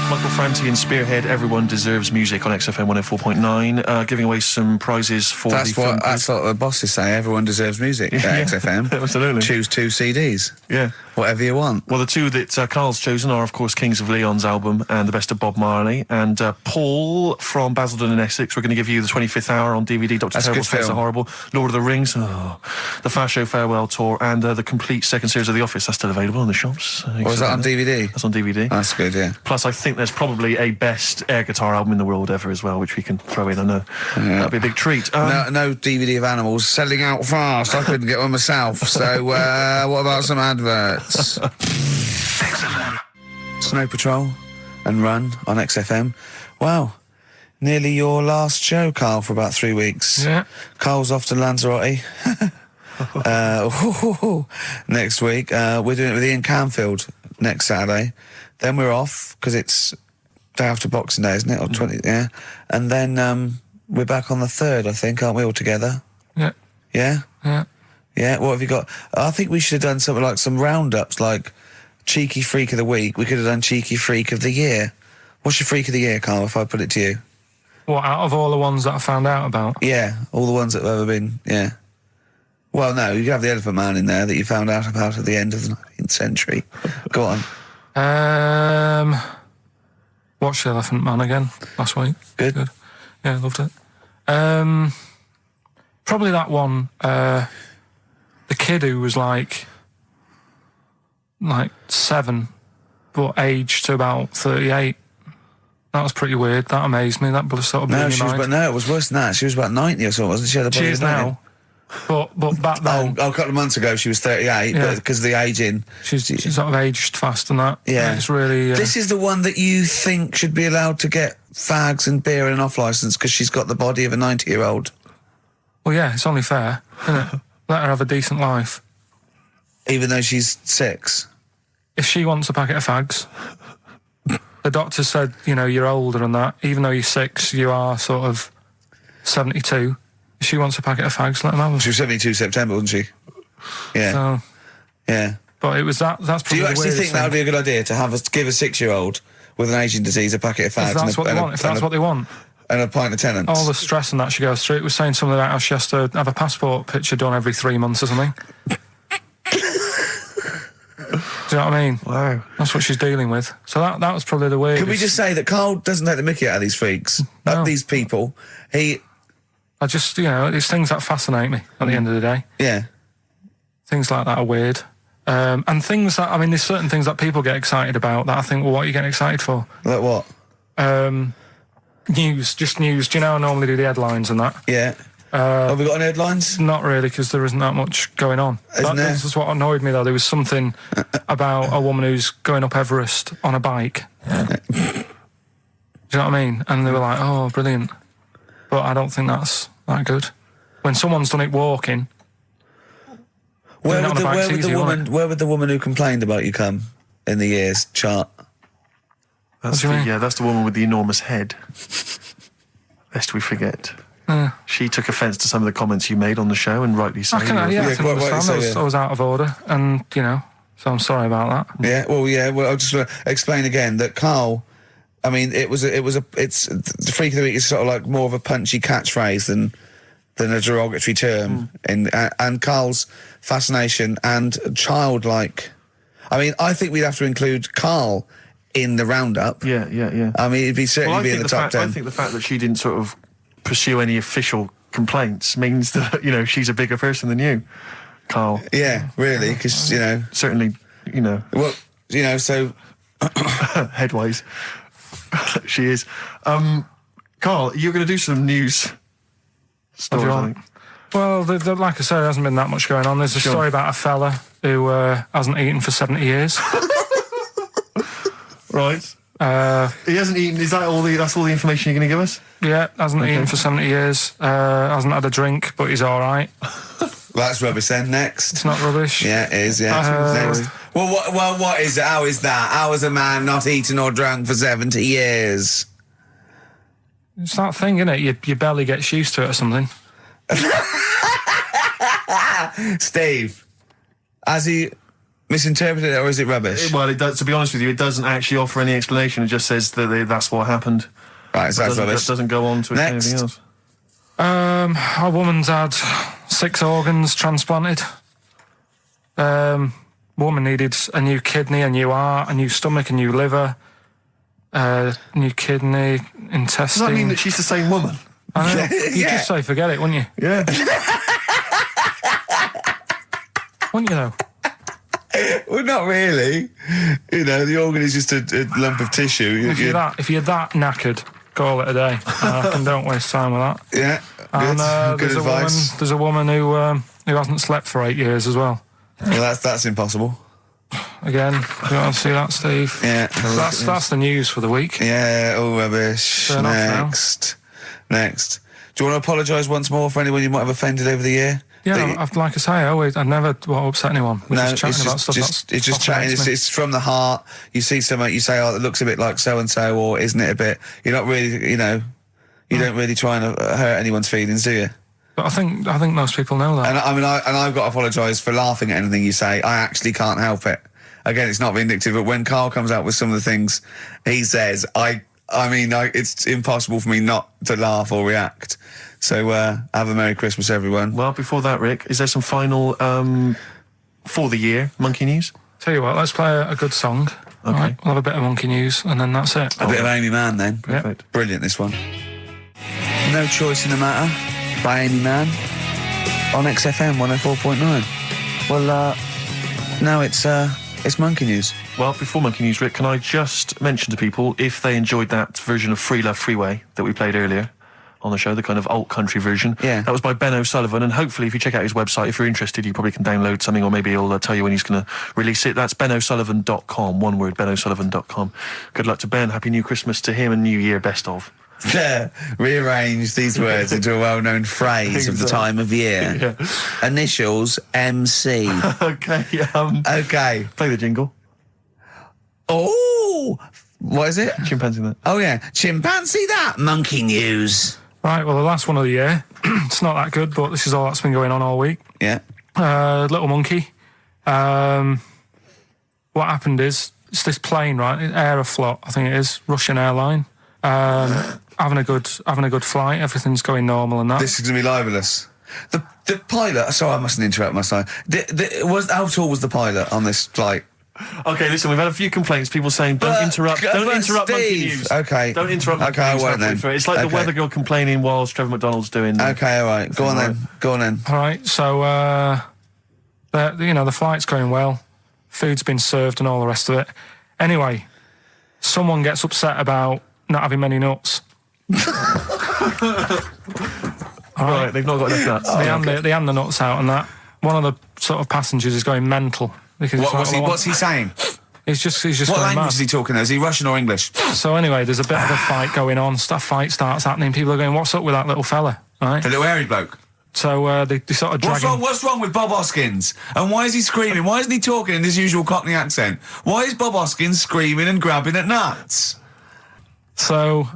B: Michael Franti and Spearhead, Everyone Deserves Music on XFM 104.9, giving away some prizes for
A: That's
B: the film.
A: what the bosses say. Everyone deserves music at XFM.
B: Absolutely.
A: Choose 2 CDs.
B: Yeah.
A: Whatever you want.
B: Well, the 2 that Carl's chosen are, of course, Kings of Leon's album and The Best of Bob Marley. And Paul from Basildon in Essex, we're going to give you the 25th Hour on DVD, Dr.
A: That's a
B: Terrible's
A: good
B: Face
A: film.
B: Are Horrible, Lord of the Rings, The Fast Show Farewell Tour, and the complete second series of The Office. That's still available in the shops.
A: Was that on DVD?
B: That's on DVD.
A: That's good, yeah.
B: Plus, I think there's probably a best air guitar album in the world ever as well, which we can throw in. I know that'd be a big treat.
A: No DVD of Animals selling out fast. I couldn't get one myself. So what about some adverts? Snow Patrol and Run on XFM. Wow, nearly your last show, Karl, for about 3 weeks.
C: Yeah.
A: Karl's off to Lanzarote. Next week we're doing it with Ian Canfield next Saturday. Then we're off because it's day after Boxing Day, isn't it? Or 20, yeah. And then we're back on the 3rd, I think, aren't we, all together?
C: Yeah.
A: Yeah?
C: Yeah.
A: Yeah, what have you got? I think we should have done something like some roundups, like Cheeky Freak of the Week. We could have done Cheeky Freak of the Year. What's your Freak of the Year, Karl, if I put it to you?
C: What, out of all the ones that I found out about?
A: Yeah, all the ones that have ever been, yeah. Well, no, you have the Elephant Man in there that you found out about at the end of the 19th century. Go on.
C: Watched The Elephant Man again last week.
A: Good.
C: Yeah, loved it. Probably that one, the kid who was like 7, but aged to about 38. That was pretty weird. That amazed me. That sort of blew my mind.
A: No, it was worse than that. She was about 90 or something, wasn't she?
C: She is now. But back then...
A: a couple of months ago she was 38,
C: Yeah.
A: but because of the aging...
C: She's sort of aged fast and that.
A: Yeah.
C: It's really...
A: This is the one that you think should be allowed to get fags and beer and an off-licence because she's got the body of a 90-year-old.
C: Well, yeah, it's only fair, isn't it? Let her have a decent life.
A: Even though she's 6.
C: If she wants a packet of fags, the doctor said, you're older and that. Even though you're 6, you are sort of 72. If she wants a packet of fags, let them have them.
A: She was 72 September, wasn't she? Yeah.
C: So,
A: yeah.
C: but it was that's probably
A: Do you
C: the
A: actually
C: weirdest
A: think that would be a good idea to give a 6-year-old with an aging disease a packet of fags?
C: If that's what they want. If that's what they want.
A: And a pint of Tennent's.
C: All the stress and that she goes through. It was saying something about how she has to have a passport picture done every 3 months or something. Do you know what I mean?
B: Wow.
C: That's what she's dealing with. So that was probably the weirdest.
A: Can we just say that Karl doesn't take the mickey out of these freaks?
C: No.
A: These people.
C: I just, it's things that fascinate me at the end of the day.
A: Yeah.
C: Things like that are weird. And things that, there's certain things that people get excited about that I think, well, what are you getting excited for?
A: Like what?
C: News. Do you know I normally do the headlines and that?
A: Yeah. Have we got any headlines?
C: Not really, because there isn't that much going on.
A: Isn't there?
C: This is what annoyed me, though. There was something about a woman who's going up Everest on a bike. Do you know what I mean? And they were like, oh, brilliant. But I don't think that's that good. When someone's done it walking...
A: Where would the woman who complained about you come in the years chart?
B: That's that's the woman with the enormous head. Lest we forget. She took offence to some of the comments you made on the show, and rightly so.
C: I can understand. I was out of order, and, so I'm sorry about that.
A: Yeah, well, I'll just explain again that Karl, it's the Freak of the Week is sort of like more of a punchy catchphrase than a derogatory term. And Karl's fascination and childlike... I think we'd have to include Karl in the roundup.
B: Yeah.
A: He'd certainly be in the top 10.
B: I think the fact that she didn't sort of pursue any official complaints means that, she's a bigger person than you, Karl.
A: Yeah, really, because,
B: Certainly,
A: Well, so...
B: headways. She is. Karl, you're going to do some news stories, I think.
C: Well, like I said, there hasn't been that much going on. There's a story about a fella who hasn't eaten for 70 years.
B: Right. He hasn't eaten. Is that all that's all the information you're going to give us?
C: Yeah, hasn't eaten for 70 years. Hasn't had a drink, but he's all right.
A: Well, that's rubbish then. Next.
C: It's not rubbish.
A: Yeah, it is, yeah. Next. Well, what is it? How is that? How has a man not eaten or drunk for 70 years?
C: It's that thing, isn't it? Your belly gets used to it or something.
A: Steve, has he misinterpreted it or is it rubbish?
B: Well, it does, to be honest with you, it doesn't actually offer any explanation. It just says that that's what happened.
A: Right, so that's rubbish.
B: It doesn't go on to
A: Next.
B: anything else.
C: A woman's had 6 organs transplanted. Woman needed a new kidney, a new heart, a new stomach, a new liver, new kidney, intestine.
B: Does that mean that she's the same woman?
C: I know. You'd just say forget it, wouldn't you?
B: Yeah.
C: Wouldn't you though?
A: Well, not really. You know, the organ is just a lump of tissue.
C: If you're that knackered, call it a day. And don't waste time with that.
A: Yeah,
C: And
A: good
C: there's
A: advice.
C: There's a woman who hasn't slept for 8 years as well.
A: Well, that's impossible.
C: Again, you want to see that, Steve?
A: Yeah.
C: That's the news for the week.
A: Yeah, all rubbish.
C: Turn off now.
A: Next. Do you want to apologise once more for anyone you might have offended over the year?
C: Yeah, like I say, I never want to upset anyone. We're just chatting about stuff
A: it's just chatting. It's from the heart. You see something, you say, "Oh, it looks a bit like so and so," or "Isn't it a bit?" You're not really, you don't really try and hurt anyone's feelings, do you?
C: But I think most people know that.
A: And I've got to apologise for laughing at anything you say. I actually can't help it. Again, it's not vindictive, but when Karl comes out with some of the things he says, it's impossible for me not to laugh or react. So have a Merry Christmas, everyone.
B: Well, before that, Rick, is there some final for the year monkey news?
C: Tell you what, let's play a good song.
B: Okay.
C: Right, we'll have a bit of monkey news, and then that's it.
A: A bit of Amy Mann then.
B: Perfect.
A: Brilliant, this one. No Choice in the Matter by Amy Mann on XFM 104.9. Well, now it's monkey news.
B: Well, before monkey news, Rick, can I just mention to people, if they enjoyed that version of Free Love Freeway that we played earlier on the show, the kind of alt country version.
A: Yeah.
B: That was by Ben O'Sullivan, and hopefully if you check out his website, if you're interested, you probably can download something, or maybe he'll tell you when he's going to release it. That's benosullivan.com, one word, benosullivan.com. Good luck to Ben, happy new Christmas to him, and New Year best of.
A: Rearrange these words into a well-known phrase of the time of year.
B: Yeah.
A: Initials MC.
B: Okay,
A: Okay.
B: play the jingle.
A: Oh, what is it?
B: Chimpanzee that.
A: Oh yeah, chimpanzee that. Monkey news.
C: Right, well, the last one of the year. It's not that good, but this is all that's been going on all week.
A: Yeah.
C: Little monkey. What happened is, it's this plane, right? Aeroflot, I think it is, Russian airline. Having a good flight. Everything's going normal and that.
A: This is gonna be libelous. The pilot. Sorry, I mustn't interrupt my side. How tall was the pilot on this flight?
B: Okay, listen, we've had a few complaints, people saying don't interrupt monkey
A: Steve.
B: news.
A: Okay.
B: Don't interrupt monkey
A: Okay, I
B: news.
A: won't then.
B: It's like the
A: Okay.
B: weather girl complaining whilst Trevor McDonald's doing...
A: Okay, all right. Go on then.
C: All right, so the flight's going well. Food's been served and all the rest of it. Anyway, someone gets upset about not having many nuts.
B: Right, they've not got enough nuts.
C: They hand the nuts out and that. One of the sort of passengers is going mental. Because
A: What's he saying?
C: He's just
A: What
C: going
A: language
C: mad.
A: is he talking? Is he Russian or English?
C: So anyway, there's a bit of a fight going on. Fight starts happening. People are going, "What's up with that little fella?" Right?
A: The little hairy bloke.
C: So they sort of drag him.
A: What's wrong with Bob Hoskins? And why is he screaming? Why isn't he talking in his usual Cockney accent? Why is Bob Hoskins screaming and grabbing at nuts?
C: So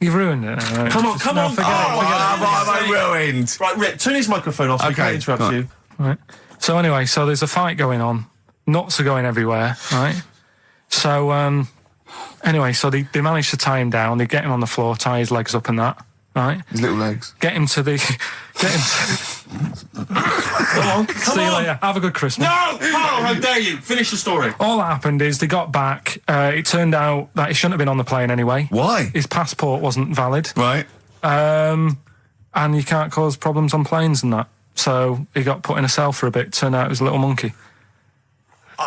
C: you've ruined it.
B: Come on.
C: Forget it.
A: What have I ruined?
B: Right, Rick, turn his microphone off so we
A: Okay,
B: can't interrupt
A: go on.
B: you.
C: Right. So anyway, so there's a fight going on. Nuts are going everywhere, right? So anyway, so they manage to tie him down. They get him on the floor, tie his legs up and that, right?
A: His little legs.
C: Get him to...
B: Come
C: See you
B: on.
C: later. Have a good Christmas.
B: No! Carl, how dare you? Finish the story.
C: All that happened is they got back. It turned out that he shouldn't have been on the plane anyway.
A: Why?
C: His passport wasn't valid.
A: Right.
C: And you can't cause problems on planes and that. So he got put in a cell for a bit. Turned out it was a little monkey.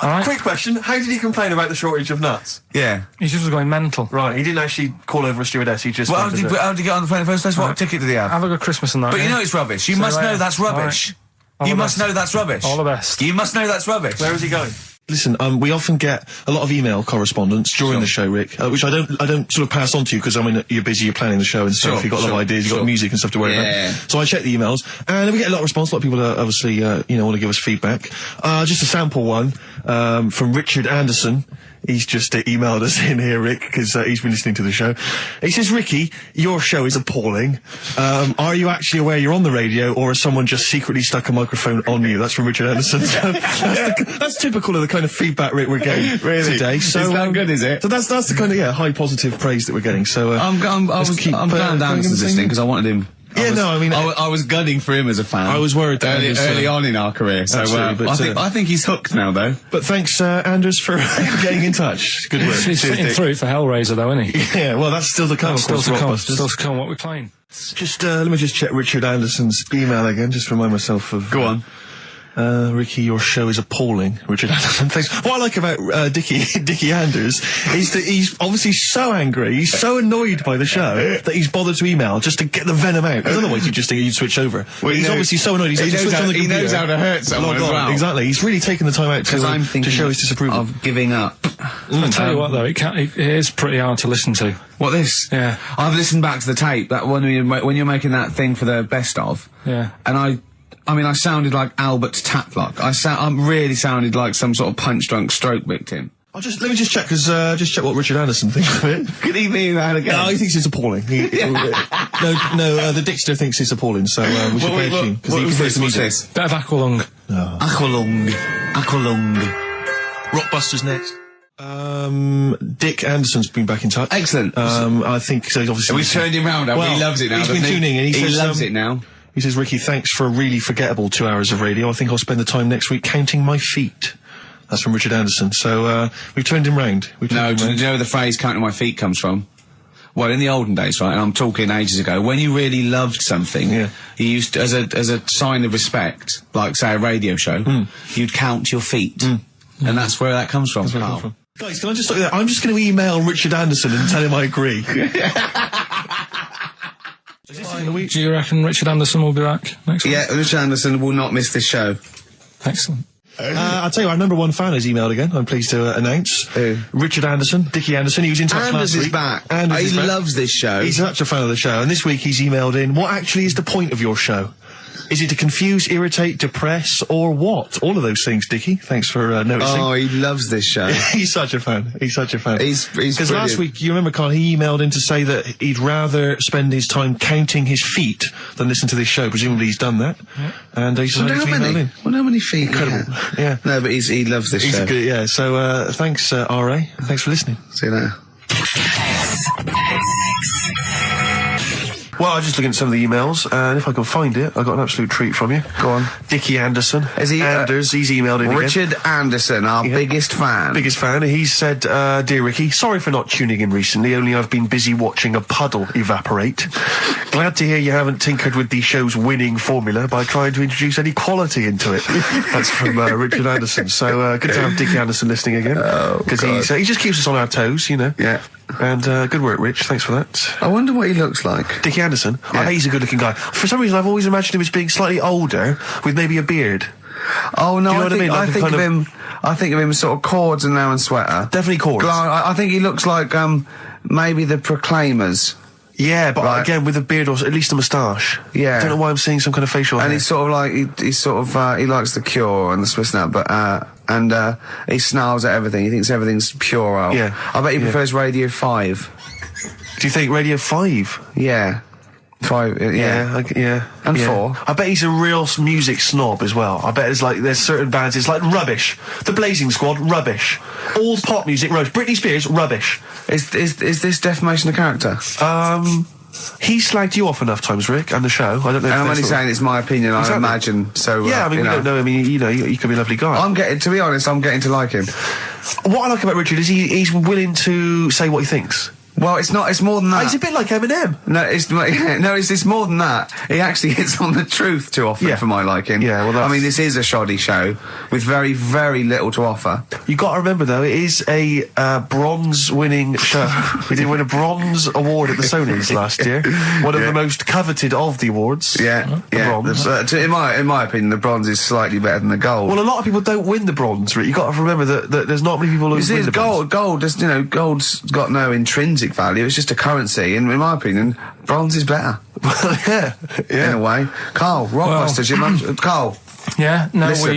C: Right.
B: Quick question, how did he complain about the shortage of nuts?
A: Yeah.
C: He just was going mental.
B: Right, he didn't actually call over a stewardess, he just...
A: Well,
B: wanted to-
A: how did he get on the plane in the first place? What
C: Right.
A: ticket did he have?
C: Have a good Christmas and that.
A: But you
C: yeah?
A: know it's rubbish. You
C: See you
A: must know
C: later.
A: that's rubbish.
C: All
A: You
C: the
A: must
C: best.
A: know that's rubbish.
C: All the best.
A: You must know that's rubbish.
B: Where is he going? Listen, we often get a lot of email correspondence during the show, Rick, which I don't sort of pass on to you because I mean you're busy, you're planning the show and stuff. You've got a lot of ideas, you've got music and stuff to worry about. So I check the emails, and we get a lot of response. A lot of people obviously want to give us feedback. Just a sample one from Richard Anderson. He's just emailed us in here, Rick, because he's been listening to the show. He says, Ricky, your show is appalling. Are you actually aware you're on the radio, or has someone just secretly stuck a microphone on you? That's from Richard Anderson. So that's typical of the kind of feedback, Rick, we're getting today. So,
A: is that good, is it?
B: So that's the kind of, high positive praise that we're getting. So
A: I'm glad Anderson's listening, because I wanted him. I was gunning for him as a fan.
B: I was worried that
A: early on in our career. So I think he's hooked now, though.
B: But thanks, Anders, for getting in touch. Good work.
C: He's fitting through for Hellraiser, though, isn't he?
B: Yeah, well, that's still to come.
C: Still to come. What we're playing.
B: Just let me just check Richard Anderson's email again, just to remind myself of.
A: Go on.
B: Ricky, your show is appalling, Richard Anderson. Thanks. What I like about Dickie Anders is that he's obviously so angry, he's so annoyed by the show that he's bothered to email just to get the venom out. Otherwise, you'd switch over. Well, he's obviously so annoyed. He
A: knows how to hurt someone as well.
B: Exactly. He's really taken the time out to show his disapproval.
A: Of giving up.
C: I tell you what, though, it is pretty hard to listen to.
A: What, this?
C: Yeah.
A: I've listened back to the tape that when you're making that thing for the best of.
C: Yeah.
A: And I sounded like Albert Taplock. I really sounded like some sort of punch-drunk stroke victim.
B: Let me just check, just check what Richard Anderson thinks of it.
A: Could he be that again?
B: No, he thinks it's appalling. The Dickster thinks it's appalling, so we should play a tune.
A: What's this?
C: Bit of Aqualung.
B: No.
A: Aqualung.
B: Rockbusters next. Dick Anderson's been back in touch.
A: Excellent.
B: I think so. Obviously,
A: we've turned him round. He loves it now.
B: He's been tuning in.
A: He loves it now.
B: He says, Ricky, thanks for a really forgettable 2 hours of radio. I think I'll spend the time next week counting my feet. That's from Richard Anderson. So, we've turned him round.
A: Do you know where the phrase counting my feet comes from? Well, in the olden days, right, and I'm talking ages ago, when you really loved something, you used to, as a sign of respect, like, say, a radio show, you'd count your feet. And that's where that comes from, Carl.
B: Guys, can I just look at that? I'm just going to email Richard Anderson and tell him I agree.
C: Do you reckon Richard Anderson will be back next week?
A: Yeah, Richard Anderson will not miss this show.
C: Excellent.
B: I'll tell you, our number one fan has emailed again, I'm pleased to announce.
A: Who?
B: Richard Anderson, Dickie Anderson. He was in touch last week.
A: He loves this show.
B: He's such a fan of the show. And this week he's emailed in, what actually is the point of your show? Is it to confuse, irritate, depress, or what? All of those things, Dickie. Thanks for noticing.
A: Oh, he loves this show.
B: He's such a fan.
A: He's
B: because last week, you remember, Carl, he emailed in to say that he'd rather spend his time counting his feet than listen to this show. Presumably he's done that. Yeah. And he's
A: how many feet?
B: Incredible. Yeah.
A: No, but he loves this show.
B: Good, yeah. So, thanks, R.A. Thanks for listening.
A: See you later.
B: Well, I was just looking at some of the emails, and if I can find it, I got an absolute treat from you.
A: Go on.
B: Dickie Anderson.
A: Is he?
B: Anders, he's emailed in
A: Richard
B: again.
A: Anderson, our biggest fan.
B: Biggest fan. He said, Dear Ricky, sorry for not tuning in recently, only I've been busy watching a puddle evaporate. Glad to hear you haven't tinkered with the show's winning formula by trying to introduce any quality into it. That's from Richard Anderson. So, good to have Dickie Anderson listening again. Because he just keeps us on our toes, you know.
A: Yeah.
B: And good work, Rich. Thanks for that.
A: I wonder what he looks like.
B: Dickie Anderson? Yeah. I bet he's a good-looking guy. For some reason, I've always imagined him as being slightly older, with maybe a beard.
A: Oh, no,
B: I think
A: of him sort of cords and now and sweater.
B: Definitely cords.
A: I think he looks like, maybe the Proclaimers.
B: Yeah, but again, with a beard or at least a moustache.
A: Yeah.
B: I don't know why I'm seeing some kind of facial hair.
A: And he's sort of like, he likes the Cure and the Swiss Nut, but, he snarls at everything. He thinks everything's puerile.
B: Yeah.
A: I bet he prefers Radio 5.
B: Do you think Radio 5?
A: Yeah. 5,
B: yeah.
A: And 4.
B: I bet he's a real music snob as well. I bet there's certain bands, it's like rubbish. The Blazing Squad, rubbish. All pop music, rubbish. Britney Spears, rubbish.
A: Is this defamation of character?
B: He slagged you off enough times, Rick, and the show. I don't know.
A: And I'm only saying it's my opinion. Exactly. I imagine. So
B: yeah, I mean, we don't know. I mean, you know, you could be a lovely guy.
A: To be honest, I'm getting to like him.
B: What I like about Richard is he's willing to say what he thinks.
A: Well, it's not. It's more than that.
B: He's a bit like Eminem.
A: No, it's more than that. He actually hits on the truth too often for my liking.
B: Yeah, well,
A: I mean, this is a shoddy show with very, very little to offer.
B: You got to remember though, it is a bronze-winning show. We did win a bronze award at the Sonys last year. One of the most coveted of the awards.
A: Yeah,
B: bronze.
A: In my opinion, the bronze is slightly better than the gold.
B: Well, a lot of people don't win the bronze. Rick. You got to remember that there's not many people who win the bronze.
A: Gold, just, gold's got no intrinsic value. It's just a currency, and in my opinion, bronze is better.
B: Well, yeah.
A: In a way. Carl, Rockbusters, your mum, Carl.
C: Yeah, no,
A: Listen,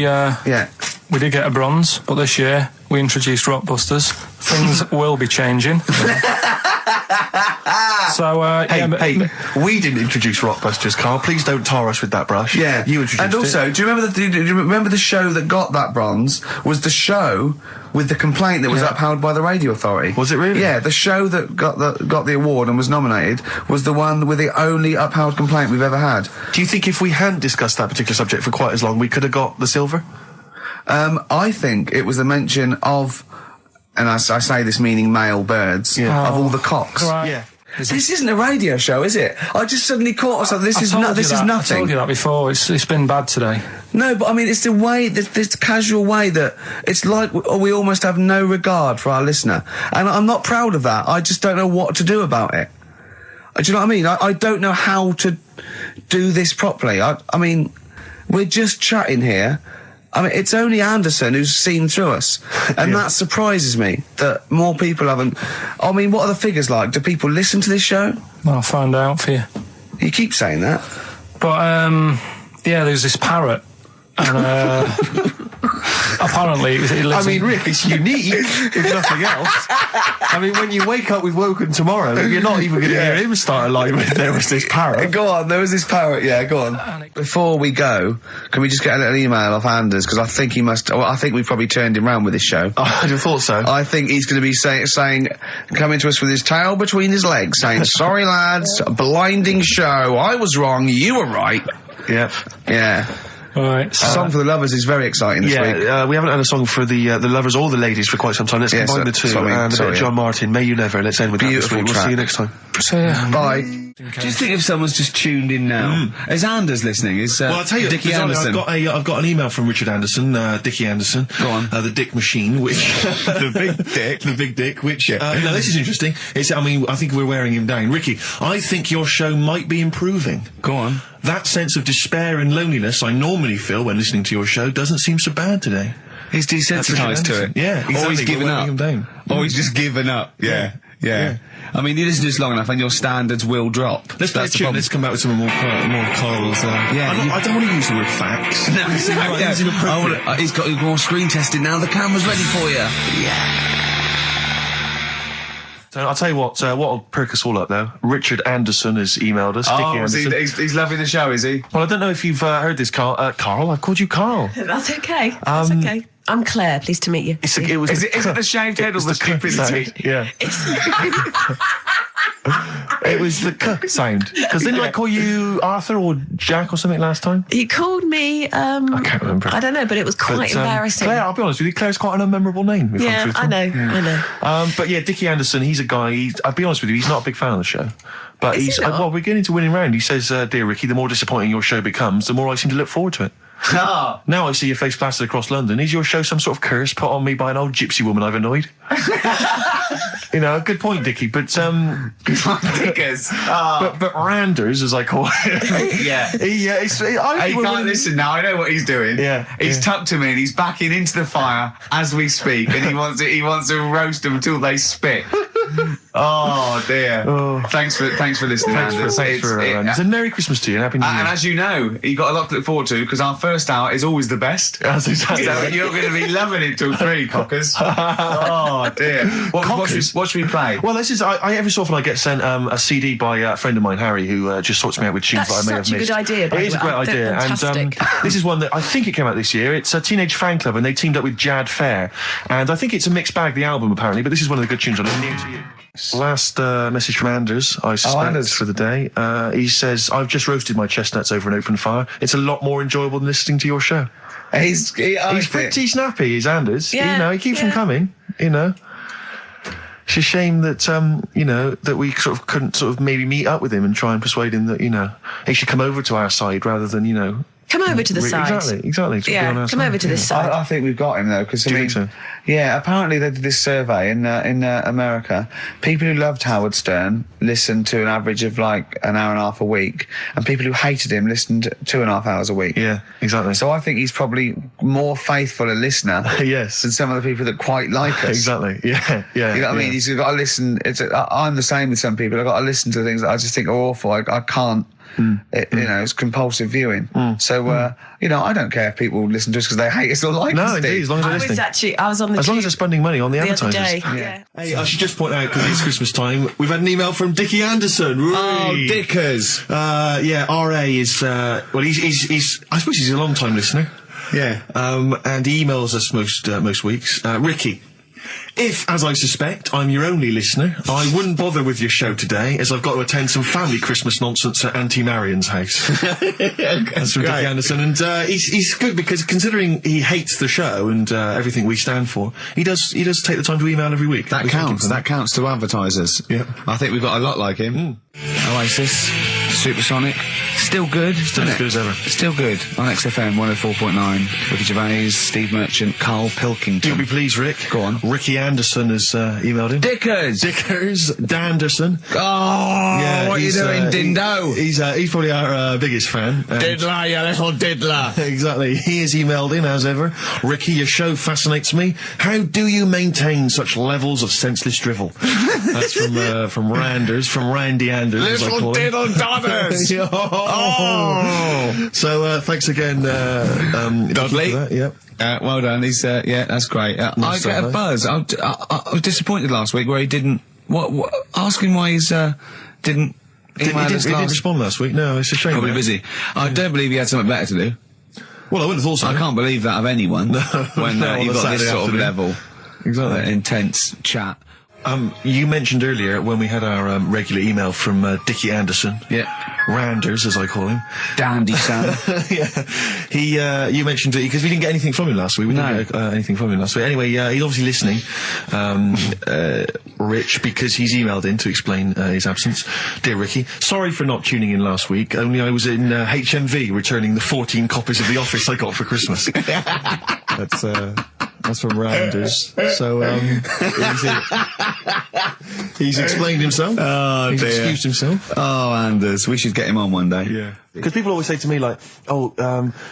C: we did get a bronze, but this year we introduced Rockbusters. Things will be changing. So,
B: hey, we didn't introduce Rockbusters, Carl. Please don't tar us with that brush.
A: Yeah,
B: you introduced
A: and also,
B: it.
A: do you remember the show that got that bronze was the show with the complaint that was upheld by the radio authority?
B: Was it really?
A: Yeah, the show that got the award and was nominated was the one with the only upheld complaint we've ever had.
B: Do you think if we hadn't discussed that particular subject for quite as long, we could have got the silver?
A: I think it was the mention of, and I say this meaning male birds, of all the cocks.
C: Right.
B: Yeah.
A: This isn't a radio show, is it? I just suddenly caught myself. This is nothing.
C: I told you that before. It's been bad today.
A: No, but I mean, it's the way, this casual way that it's like we almost have no regard for our listener. And I'm not proud of that. I just don't know what to do about it. Do you know what I mean? I don't know how to do this properly. I mean, we're just chatting here. I mean, it's only Anderson who's seen through us. And that surprises me, that more people haven't. I mean, what are the figures like? Do people listen to this show?
C: I'll find out for you.
A: You keep saying that.
C: But, there's this parrot. And, apparently it lives
B: I mean, Rick, it's unique, if nothing else. I mean, when you wake up with Woken tomorrow, you're not even going to hear him start a line with there was this parrot.
A: Go on, there was this parrot, go on. Before we go, can we just get a little email off Anders? Because I think he must, I think we've probably turned him round with this show.
B: I'd have thought so.
A: I think he's going to be saying, coming to us with his tail between his legs, saying, sorry lads, blinding show, I was wrong, you were right.
B: Yep.
A: Yeah.
C: All right.
A: Song for the Lovers is very exciting this week.
B: We haven't had a song for the lovers or the ladies for quite some time. Let's combine the two. And a bit of John Martin, May You Never. Let's end with that this week. We'll see you next time.
C: So,
A: bye. Do you think if someone's just tuned in now, is Anders listening?
B: Well, I'll tell you,
A: Dickie Anderson?
B: I've got an email from Richard Anderson, Dickie Anderson.
A: Go on.
B: The Dick Machine, which
A: the big dick, which
B: no, this is interesting. I think we're wearing him down. Ricky, I think your show might be improving.
A: Go on.
B: That sense of despair and loneliness I normally feel when listening to your show doesn't seem so bad today.
A: He's desensitised to it.
B: Yeah, exactly.
A: Or he's given up.
B: Him down.
A: Or he's just given up. Yeah. I mean, you listen to this long enough and your standards will drop.
B: Let's play a tune. Let's come back with some more of Carl's. I don't want to use the word facts.
A: No, he's got more screen testing now. The camera's ready for you. Yeah.
B: So I'll tell you what'll perk us all up though. Richard Anderson has emailed us. Dickie Anderson.
A: He's loving the show, is he?
B: Well, I don't know if you've heard this, Carl. Carl, I've called you Carl.
E: That's okay. That's okay. I'm Claire. Pleased to meet you.
A: Is it the shaved head or the stupidity?
B: Yeah. It was the k sound. Because didn't I call you Arthur or Jack or something last time?
E: You called me,
B: I can't remember.
E: I don't know, but it was quite embarrassing.
B: Claire, I'll be honest with you, Claire's quite an unmemorable name.
E: Yeah, I know.
B: But yeah, Dickie Anderson, he's a guy, I'll be honest with you, he's not a big fan of the show. But
E: Is
B: he's,
E: he not?
B: well, we're getting to winning round. He says, dear Ricky, the more disappointing your show becomes, the more I seem to look forward to it. Now I see your face plastered across London. Is your show some sort of curse put on me by an old gypsy woman I've annoyed? Good point, Dickie. But
A: Dickers.
B: but Randers, as I call him.
A: Yeah.
B: He
A: can't listen now. I know what he's doing.
B: Yeah.
A: He's tucked him in. He's backing into the fire as we speak, and he wants to roast them until they spit. Oh dear. Thanks for listening, Anders.
B: Thanks for Randers. And Merry Christmas to you and Happy New Year.
A: And as you know, you got a lot to look forward to because our first hour is always the best.
B: That's exactly
A: So
B: right.
A: you're going to be loving it till 3, cockers. Oh dear. What should we play?
B: Well, this is every so often I get sent a CD by a friend of mine, Harry, who just sorts me out with tunes
E: That's
B: that I may have
E: such a
B: missed.
E: good idea, by
B: It
E: the
B: is a
E: way.
B: great
E: I think
B: idea,
E: fantastic.
B: and this is one that I think it came out this year. It's a Teenage Fan Club, and they teamed up with Jad Fair, and I think it's a mixed bag, the album apparently. But this is one of the good tunes on it. New to you. Last message from Anders, I suspect, for the day. He says, I've just roasted my chestnuts over an open fire. It's a lot more enjoyable than listening to your show.
A: He's
B: pretty snappy, is Anders.
E: Yeah,
B: He keeps them coming, It's a shame that, that we sort of couldn't sort of maybe meet up with him and try and persuade him that, he should come over to our side rather than,
E: Come over to the side.
B: Exactly.
E: Yeah, come over to this side.
A: I think we've got him though, because
B: Do you think so?
A: Yeah, apparently they did this survey in America. People who loved Howard Stern listened to an average of like an hour and a half a week, and people who hated him listened 2.5 hours a week.
B: Yeah, exactly.
A: So I think he's probably more faithful a listener
B: yes.
A: than some of the people that quite like us.
B: Exactly. Yeah.
A: You know what I mean? He's got to listen. I'm the same with some people. I've got to listen to things that I just think are awful. I can't. It's compulsive viewing. So, I don't care if people listen to us because they hate us or like us.
B: No, indeed, as long as they're listening.
E: I was on the
B: as long as they're spending money on the advertisers.
E: other day. Yeah.
B: Hey, I should just point out, because it's Christmas time, we've had an email from Dickie Anderson.
A: Oh, Dickers.
B: RA is, he's I suppose he's a long-time listener.
A: Yeah.
B: And he emails us most weeks. Ricky. If, as I suspect, I'm your only listener, I wouldn't bother with your show today, as I've got to attend some family Christmas nonsense at Auntie Marion's house. That's from Dickie Anderson, and he's good because considering he hates the show and everything we stand for, he does take the time to email every week.
A: That counts. That counts to advertisers.
B: Yeah,
A: I think we've got a lot like him. Oasis, Supersonic, still good.
B: Still as good as ever.
A: Still good on XFM 104.9. Ricky Gervais, Steve Merchant, Karl Pilkington.
B: You'll be pleased, Rick.
A: Go on.
B: Ricky Anderson has emailed him.
A: Dickers,
B: Danderson.
A: Oh,
B: yeah,
A: what are you doing, Dindo?
B: He's probably our biggest fan.
A: Diddler, you little diddler.
B: Exactly. He has emailed in as ever. Ricky, your show fascinates me. How do you maintain such levels of senseless drivel? That's from Randers, from Randy Anders.
A: Little diddle dodders.
B: Oh. So thanks again,
A: Dudley.
B: Yep.
A: Well done. He's that's great. I get a buzz. I was disappointed last week where he didn't. What? Ask him why he's didn't.
B: He didn't respond last week. No, it's a shame.
A: Probably busy. I don't believe he had something better to do.
B: Well, I wouldn't have thought so.
A: I can't believe that of anyone. When you've got this sort of level,
B: exactly,
A: intense chat.
B: You mentioned earlier when we had our regular email from Dickie Anderson.
A: Yeah.
B: Randers, as I call him.
A: Dandy son.
B: Yeah. You mentioned it because we didn't get anything from him last week. We didn't get anything from him last week. Anyway, he's obviously listening, Rich, because he's emailed in to explain his absence. Dear Ricky, sorry for not tuning in last week. Only I was in HMV returning the 14 copies of The Office I got for Christmas. That's from Randers. So, he's explained himself.
A: Oh,
B: he's
A: dear.
B: Excused himself.
A: Oh, Anders, we should get him on one day.
B: Yeah. Because people always say to me, like,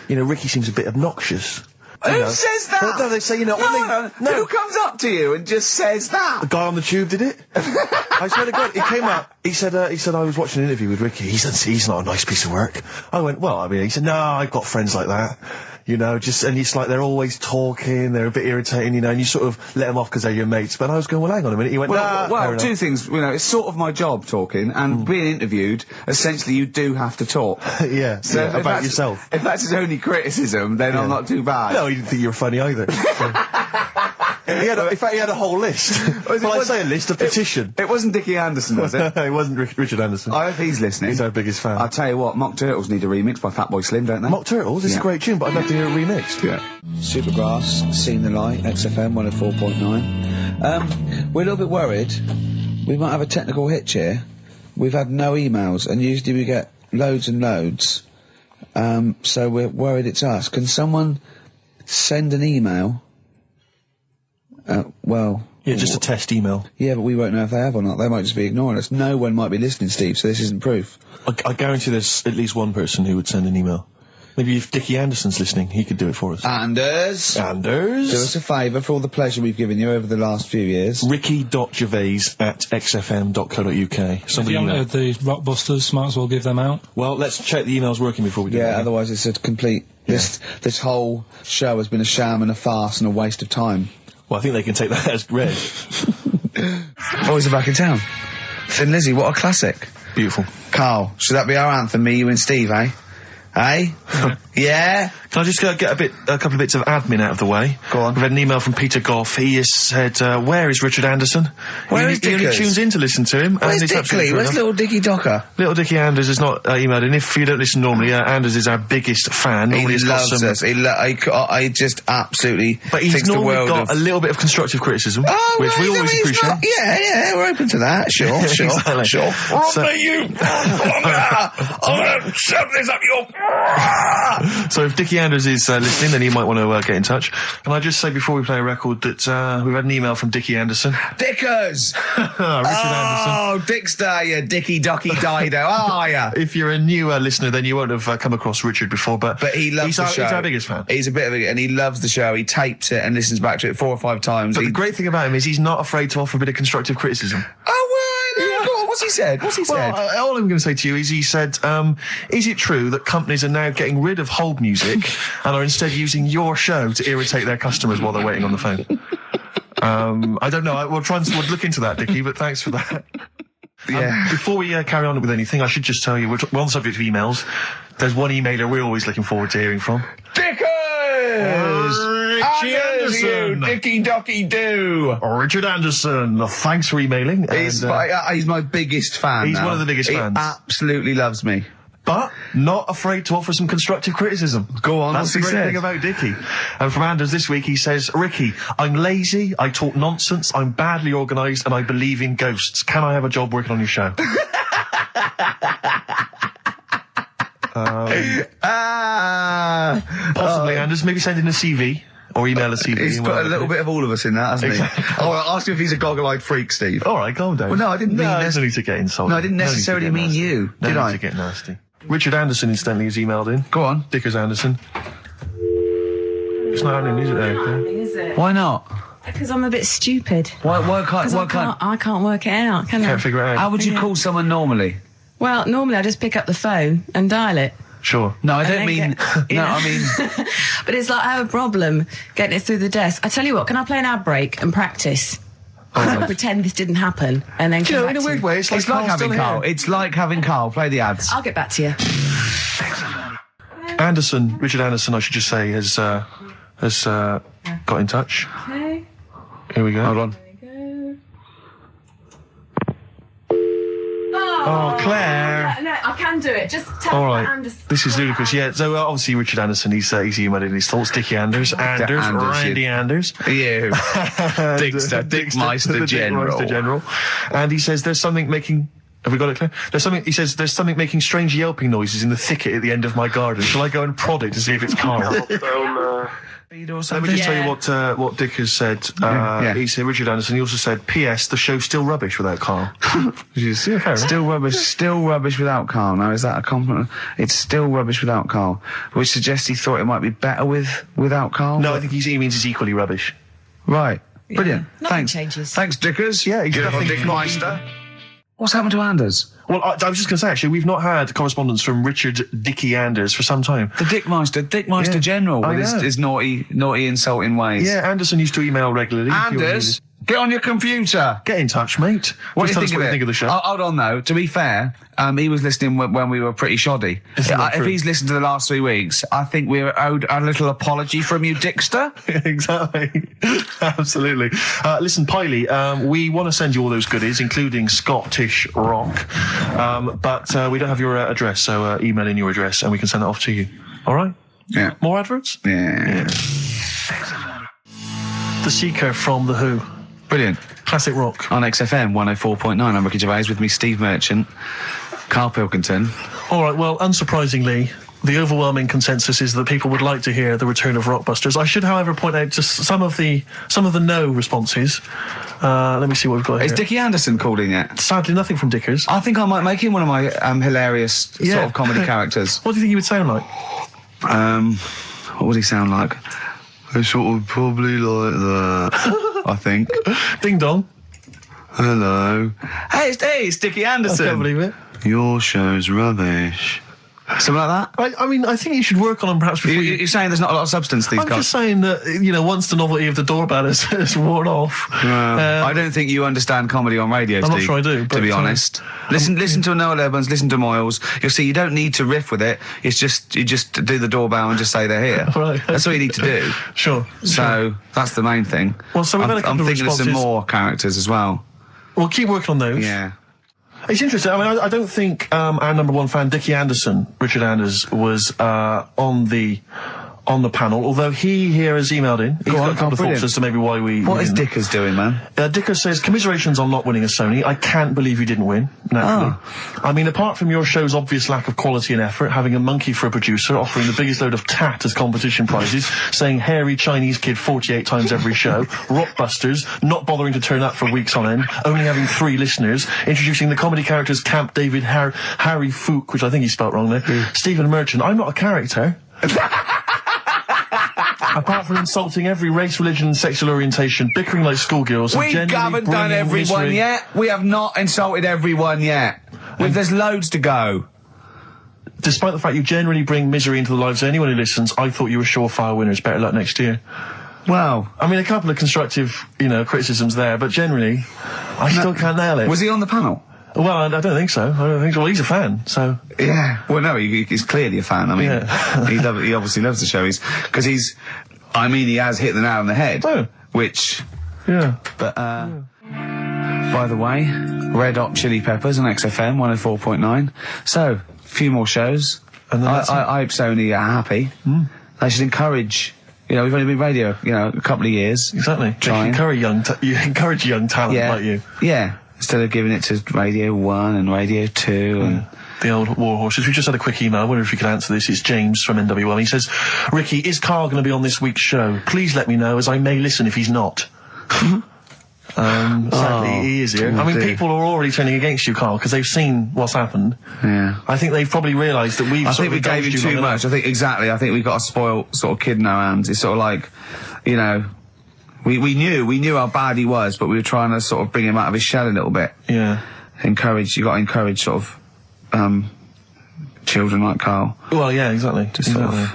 B: Ricky seems a bit obnoxious.
A: Who says that?
B: No, they say,
A: no. Who comes up to you and just says that?
B: The guy on the tube did it. I swear to God, he came up. He said I was watching an interview with Ricky. He said he's not a nice piece of work. I went, he said, no, I've got friends like that. And it's like they're always talking, they're a bit irritating, and you sort of let them off because they're your mates. But I was going, well, hang on a minute. He went,
A: well, two things. It's sort of my job talking, and being interviewed, essentially you do have to talk.
B: Yeah, so about yourself.
A: If that's his only criticism, then I'm not too bad.
B: No, he didn't think you were funny either. In fact, he had a whole list. I say a list, a petition.
A: It wasn't Dickie Anderson, was it?
B: It wasn't Richard Anderson.
A: I hope he's listening.
B: He's our biggest fan.
A: I'll tell you what, Mock Turtles need a remix by Fatboy Slim, don't they?
B: Mock Turtles? It's a great tune, but I'd love to hear it remixed.
A: Yeah. Supergrass, Seen the Light, XFM 104.9. We're a little bit worried. We might have a technical hitch here. We've had no emails, and usually we get loads and loads. So we're worried it's us. Can someone send an email?
B: Just a test email.
A: Yeah, but we won't know if they have or not. They might just be ignoring us. No one might be listening, Steve, so this isn't proof.
B: I guarantee there's at least one person who would send an email. Maybe if Dickie Anderson's listening, he could do it for us.
A: Anders! Do us a favour for all the pleasure we've given you over the last few years.
B: Ricky.gervais@xfm.co.uk.
C: If you haven't heard the Rockbusters, might as well give them out.
B: Well, let's check the emails working before we do that.
A: Yeah, otherwise it's a complete... This whole show has been a sham and a farce and a waste of time.
B: Well, I think they can take that as read.
A: Boys are back in town. Thin Lizzy, what a classic.
B: Beautiful.
A: Karl, should that be our anthem, me, you and Steve, eh? Eh? Yeah?
B: Can I just get a couple of bits of admin out of the way?
A: Go on.
B: We've had an email from Peter Goff. He has said, where is Richard Anderson?
A: Where is
B: He only
A: Dickers?
B: tunes in to listen to him.
A: Where's
B: and it's absolutely
A: Dickley? Where's
B: fair
A: little Dicky Docker?
B: enough. Little Dickie Anders has not emailed in. If you don't listen normally, Anders is our biggest fan.
A: He
B: Normally he's got
A: loves
B: some-
A: us. I just absolutely
B: But he's
A: thinks the
B: normally
A: world
B: got
A: of...
B: a little bit of constructive criticism,
A: Oh,
B: which we
A: well,
B: always
A: he's
B: appreciate.
A: not- yeah, we're open to that. Sure,
B: Exactly.
A: sure.
B: So-
A: I'm gonna shove this up your...
B: So if Dickie Anders is listening, then he might want to get in touch. Can I just say before we play a record that we've had an email from Dickie Anderson.
A: Dickers!
B: Richard Anderson.
A: Oh, Dickster, you Dicky Docky Dido, are ya?
B: If you're a new listener, then you won't have come across Richard before, but
A: He loves
B: he's
A: the show.
B: He's our biggest fan.
A: He's a bit of a... And he loves the show. He tapes it and listens back to it 4 or 5 times.
B: But
A: He-
B: the great thing about him is he's not afraid to offer a bit of constructive criticism.
A: Oh, well, go on, what's he said? What's he said?
B: Well, all I'm going to say to you is he said, is it true that companies are now getting rid of hold music and are instead using your show to irritate their customers while they're waiting on the phone? I don't know. We'll look into that, Dickie, but thanks for that.
A: Yeah.
B: Before we carry on with anything, I should just tell you, we're on the subject of emails. There's one emailer we're always looking forward to hearing from.
A: Dickers!
B: Richie
A: Anders, you
B: Anderson.
A: Dicky Docky Do!
B: Richard Anderson, thanks for emailing.
A: He's my biggest fan.
B: he's
A: now.
B: one of the biggest
A: he
B: fans.
A: Absolutely loves me.
B: But not afraid to offer some constructive criticism.
A: Go on,
B: That's
A: what's
B: the
A: he
B: great
A: said?
B: thing about Dickie. And from Anders this week, he says, Ricky, I'm lazy, I talk nonsense, I'm badly organised, and I believe in ghosts. Can I have a job working on your show? Possibly, Anders. Maybe send in a CV. Or email a CV.
A: He's put a little bit of all of us in that, hasn't
B: Exactly.
A: he? Oh, I'll ask him if he's a goggle-eyed freak, Steve.
B: All right, calm down.
A: Well, no, I didn't mean
B: there's no need to get insulted.
A: No, I didn't necessarily mean you,
B: No
A: did
B: need
A: I?
B: to get nasty. Richard Anderson, incidentally, has emailed in.
A: Go on.
B: Dickers Anderson. It's not happening, is it? There?
E: Is it?
A: Why not?
E: Because I'm a bit stupid.
A: Why
E: Because
A: can't...
E: I can't work it out, can I?
B: Can't figure it out.
A: How would you call someone normally?
E: Well, normally I just pick up the phone and dial it.
B: Sure.
A: No, I
E: And
A: don't
E: then
A: mean...
E: get-
A: No,
E: Yeah.
A: I mean...
E: But it's like I have a problem getting it through the desk. I tell you what, can I play an ad break and practice? Pretend this didn't happen and then
B: You
E: come
B: know,
E: back
B: in a
E: to
B: weird
E: you.
B: way, it's like
A: It's like
B: Carl's
A: having
B: still
A: Carl.
B: here.
A: It's like having Carl. Play the ads.
E: I'll get back to you.
B: Anderson, Richard Anderson, I should just say, has got in touch.
E: Okay.
B: Here we go.
A: Hold on.
B: Oh, Claire.
E: No, I can do it. Just tell
B: All
E: me
B: right.
E: Anderson.
B: This is ludicrous. Yeah, so obviously Richard Anderson, he's emailed in his thoughts. Dickie Anders,
A: Anders,
B: Randy
A: you-
B: Anders.
A: You. Dickster, Dickmeister
B: the
A: General.
B: Dickmeister General. And he says there's something making... Have we got it, Claire? He says there's something making strange yelping noises in the thicket at the end of my garden. Shall I go and prod it to see if it's Carl? Let me just tell you what Dick has said.
A: Yeah.
B: He said, Richard Anderson, he also said, P.S. the show's still rubbish without Carl. Which is, yeah, fair enough.
A: Still rubbish without Carl. Now, is that a compliment? It's still rubbish without Carl, which suggests he thought it might be better without Carl.
B: No, I think he means it's equally rubbish.
A: Right. Brilliant.
E: Nothing
A: Thanks.
E: changes.
A: Thanks, Dickers.
B: Yeah,
A: Good
B: nothing-
A: on Dickmeister. What's happened to Anders?
B: Well, I was just going to say, actually, we've not had correspondence from Richard Dickie Anders for some time.
A: The Dickmeister
B: Yeah,
A: General
B: I
A: with
B: know.
A: his naughty, insulting ways.
B: Yeah, Anderson used to email regularly. if you
A: Anders, get on your computer.
B: Get in touch, mate.
A: What
B: Just
A: do you
B: tell us
A: think of it?
B: of the show.
A: Hold on, though. To be fair, he was listening when we were pretty shoddy.
B: Isn't that
A: If
B: true?
A: he's listened to the last 3 weeks, I think we're owed a little apology from you, Dickster.
B: Exactly. Absolutely. Listen, Piley, we want to send you all those goodies, including Scottish rock, but we don't have your address, so email in your address and we can send it off to you. All right?
A: Yeah.
B: More adverts?
A: Yeah.
B: The Seeker from The Who.
A: Brilliant.
B: Classic rock.
A: On XFM 104.9, I'm Ricky Gervais, with me Steve Merchant, Karl Pilkington.
B: All right, well, unsurprisingly, the overwhelming consensus is that people would like to hear the return of Rockbusters. I should, however, point out just some of the no responses. Let me see what we've got
A: Is
B: here.
A: Dickie Anderson called in yet?
B: Sadly, nothing from Dickers.
A: I think I might make him one of my hilarious sort of comedy characters.
B: What do you think he would sound like?
A: What would he sound like? Sort of probably like that, I think.
B: Ding dong.
A: Hello. Hey, it's Dickie
B: I
A: Anderson.
B: can't believe it.
A: Your show's rubbish. Something like that?
B: I mean, I think you should work on them perhaps before
A: You're saying there's not a lot of substance these
B: I'm
A: guys?
B: just saying that, once the novelty of the doorbell has worn off.
A: I don't think you understand comedy on radio,
B: I'm
A: Steve.
B: not sure I do,
A: to be
B: but,
A: honest. Listen to Noel Evans, listen to Moyles. You'll see you don't need to riff with it. It's just, you just do the doorbell and just say they're here.
B: Right.
A: That's all you need to do.
B: Sure.
A: So, that's the main thing.
B: Well, so we've had a couple
A: I'm
B: of
A: thinking of some
B: responses.
A: more characters as well.
B: We'll keep working on those.
A: Yeah.
B: It's interesting. I mean, I don't think our number one fan, Dickie Anderson, Richard Anders, was on the panel, although he here has emailed in. He's got a couple of thoughts as to maybe why we...
A: What is Dickers doing, man?
B: Dicker says, commiserations on not winning a Sony. I can't believe you didn't win, naturally. I mean, apart from your show's obvious lack of quality and effort, having a monkey for a producer, offering the biggest load of tat as competition prizes, saying hairy Chinese kid 48 times every show, Rockbusters, not bothering to turn up for weeks on end, only having 3 listeners, introducing the comedy characters Camp David, Harry Fook, which I think he spelt wrong there, Stephen Merchant. I'm not a character. Apart from insulting every race, religion and sexual orientation, bickering like schoolgirls, and
A: We
B: generally
A: haven't done
B: bringing
A: everyone
B: misery.
A: yet. We have not insulted everyone yet. There's loads to go.
B: Despite the fact you generally bring misery into the lives of anyone who listens, I thought you were surefire winners. Better luck next year.
A: Well,
B: I mean, a couple of constructive, criticisms there, but generally, I still can't nail it.
A: was he on the panel?
B: Well, I don't think so. Well, he's a fan, so...
A: Yeah. Well, no, he's clearly a fan. I mean,
B: Yeah.
A: he obviously loves the show. He has hit the nail on the head.
B: Oh.
A: Which...
B: Yeah.
A: But, by the way, Red Hot Chili Peppers on XFM 104.9. So, a few more shows.
B: And then that's it.
A: I hope Sony are happy. They should encourage... we've only been radio, a couple of years.
B: Exactly.
A: Trying.
B: You encourage young talent like you.
A: Yeah. Instead of giving it to Radio 1 and Radio 2 and...
B: The old war horses. We just had a quick email. I wonder if you could answer this. It's James from NWL. He says, Ricky, is Karl going to be on this week's show? Please let me know, as I may listen if he's not. Sadly, he is here. I mean, people are already turning against you, Karl, because they've seen what's happened.
A: Yeah.
B: I think they've probably realised that we've
A: I think we gave you too much. I think we've got a spoiled sort of kid in our hands. It's sort of like, we knew how bad he was, but we were trying to sort of bring him out of his shell a little bit.
B: Yeah.
A: You got to encourage sort of, children like Karl.
B: Well, yeah, exactly.
A: To sort of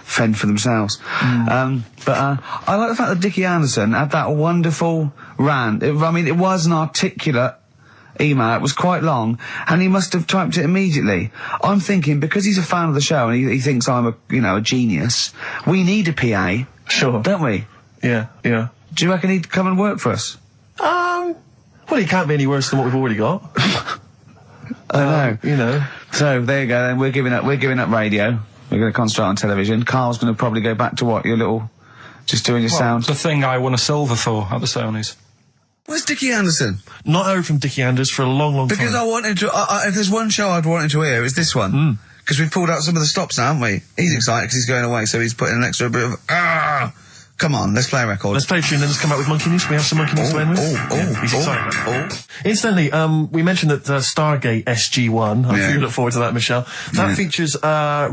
A: fend for themselves. But I like the fact that Dickie Anderson had that wonderful rant. It was an articulate email. It was quite long, and he must have typed it immediately. I'm thinking, because he's a fan of the show and he thinks I'm a genius, we need a PA.
B: Sure.
A: Don't we?
B: Yeah, yeah.
A: Do you reckon he'd come and work for us?
B: Well, he can't be any worse than what we've already got.
A: I know.
B: You
A: So there you go. Then we're giving up radio. We're going to concentrate on television. Karl's going to probably go back to what? Just doing your sound.
C: The thing I won a silver for at the Sonys.
A: Where's Dickie Anderson?
B: Not heard from Dickie Anders for a long, long time.
A: Because I wanted to. If there's one show I'd wanted to hear, it's this one. Because we've pulled out some of the stops now, haven't we? He's excited because he's going away, so he's putting an extra bit of. Come on, let's play a record.
B: Let's play a tune, then let's come out with Monkey News. We have some Monkey News to end with. He's excited. Incidentally, we mentioned that Stargate SG-1, I'm sure you look forward to that, Michelle. That features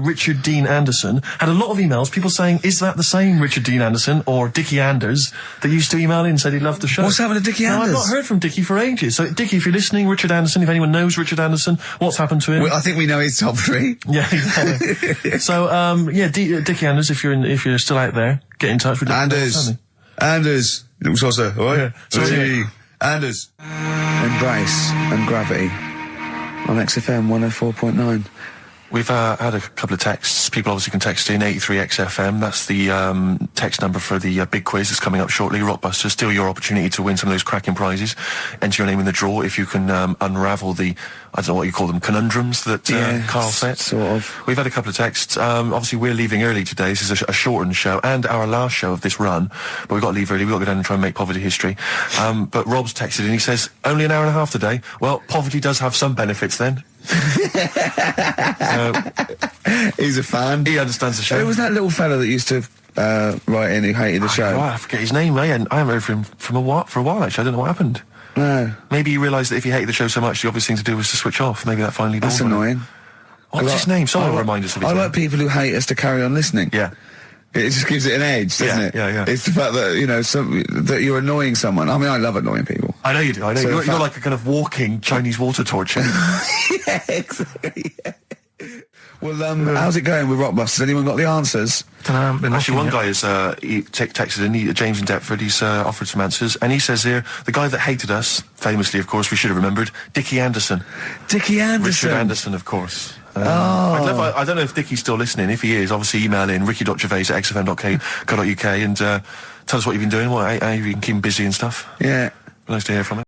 B: Richard Dean Anderson. Had a lot of emails, people saying, is that the same Richard Dean Anderson or Dickie Anders that used to email in and said he loved the show?
A: What's happened to Dickie Anders?
B: I've not heard from Dickie for ages. So, Dickie, if you're listening, Richard Anderson, if anyone knows Richard Anderson, what's happened to him?
A: Well, I think we know his top 3.
B: Yeah, exactly. So, Dickie Anders, if you're still out there, get in touch with
A: Anders. Little saucer, all right?
B: Yeah. So,
A: Anders. Embrace and Gravity on XFM 104.9.
B: We've had a couple of texts. People obviously can text in 83XFM. That's the text number for the big quiz that's coming up shortly. Rockbusters, still your opportunity to win some of those cracking prizes. Enter your name in the draw if you can unravel the, I don't know what you call them, conundrums that Karl set.
A: Sort of.
B: We've had a couple of texts. Obviously, we're leaving early today. This is a shortened show and our last show of this run. But we've got to leave early. We've got to go down and try and make poverty history. But Rob's texted in. He says, only an hour and a half today. Well, poverty does have some benefits then.
A: He's a fan.
B: He understands the show.
A: Who was that little fella that used to write in who hated the show?
B: I forget his name. I haven't heard from him for a while, actually. I don't know what happened.
A: No.
B: Maybe he realised that if he hated the show so much, the obvious thing to do was to switch off. Maybe that finally dawned
A: That's
B: on him.
A: annoying.
B: What's his name? Someone remind us of his
A: I
B: name.
A: like people who hate us to carry on listening.
B: Yeah.
A: It just gives it an edge, doesn't it?
B: Yeah.
A: It's the fact that, that you're annoying someone. I mean, I love annoying people.
B: I know you do. I know
A: So
B: you're like a kind of walking Chinese water torch.
A: Yeah, exactly. Yeah. Well, how's it going with Rockbusters? Anyone got the answers?
B: Actually, one guy has texted in, James in Deptford, he's offered some answers, and he says here, the guy that hated us, famously, of course, we should have remembered, Dickie Anderson.
A: Dickie Anderson?
B: Richard Anderson, of course. I don't know if Dickie's still listening. If he is, obviously email in ricky.gervais@xfm.co.uk and tell us what you've been doing, how you can keep him busy and stuff.
A: Yeah.
B: Nice to hear from him.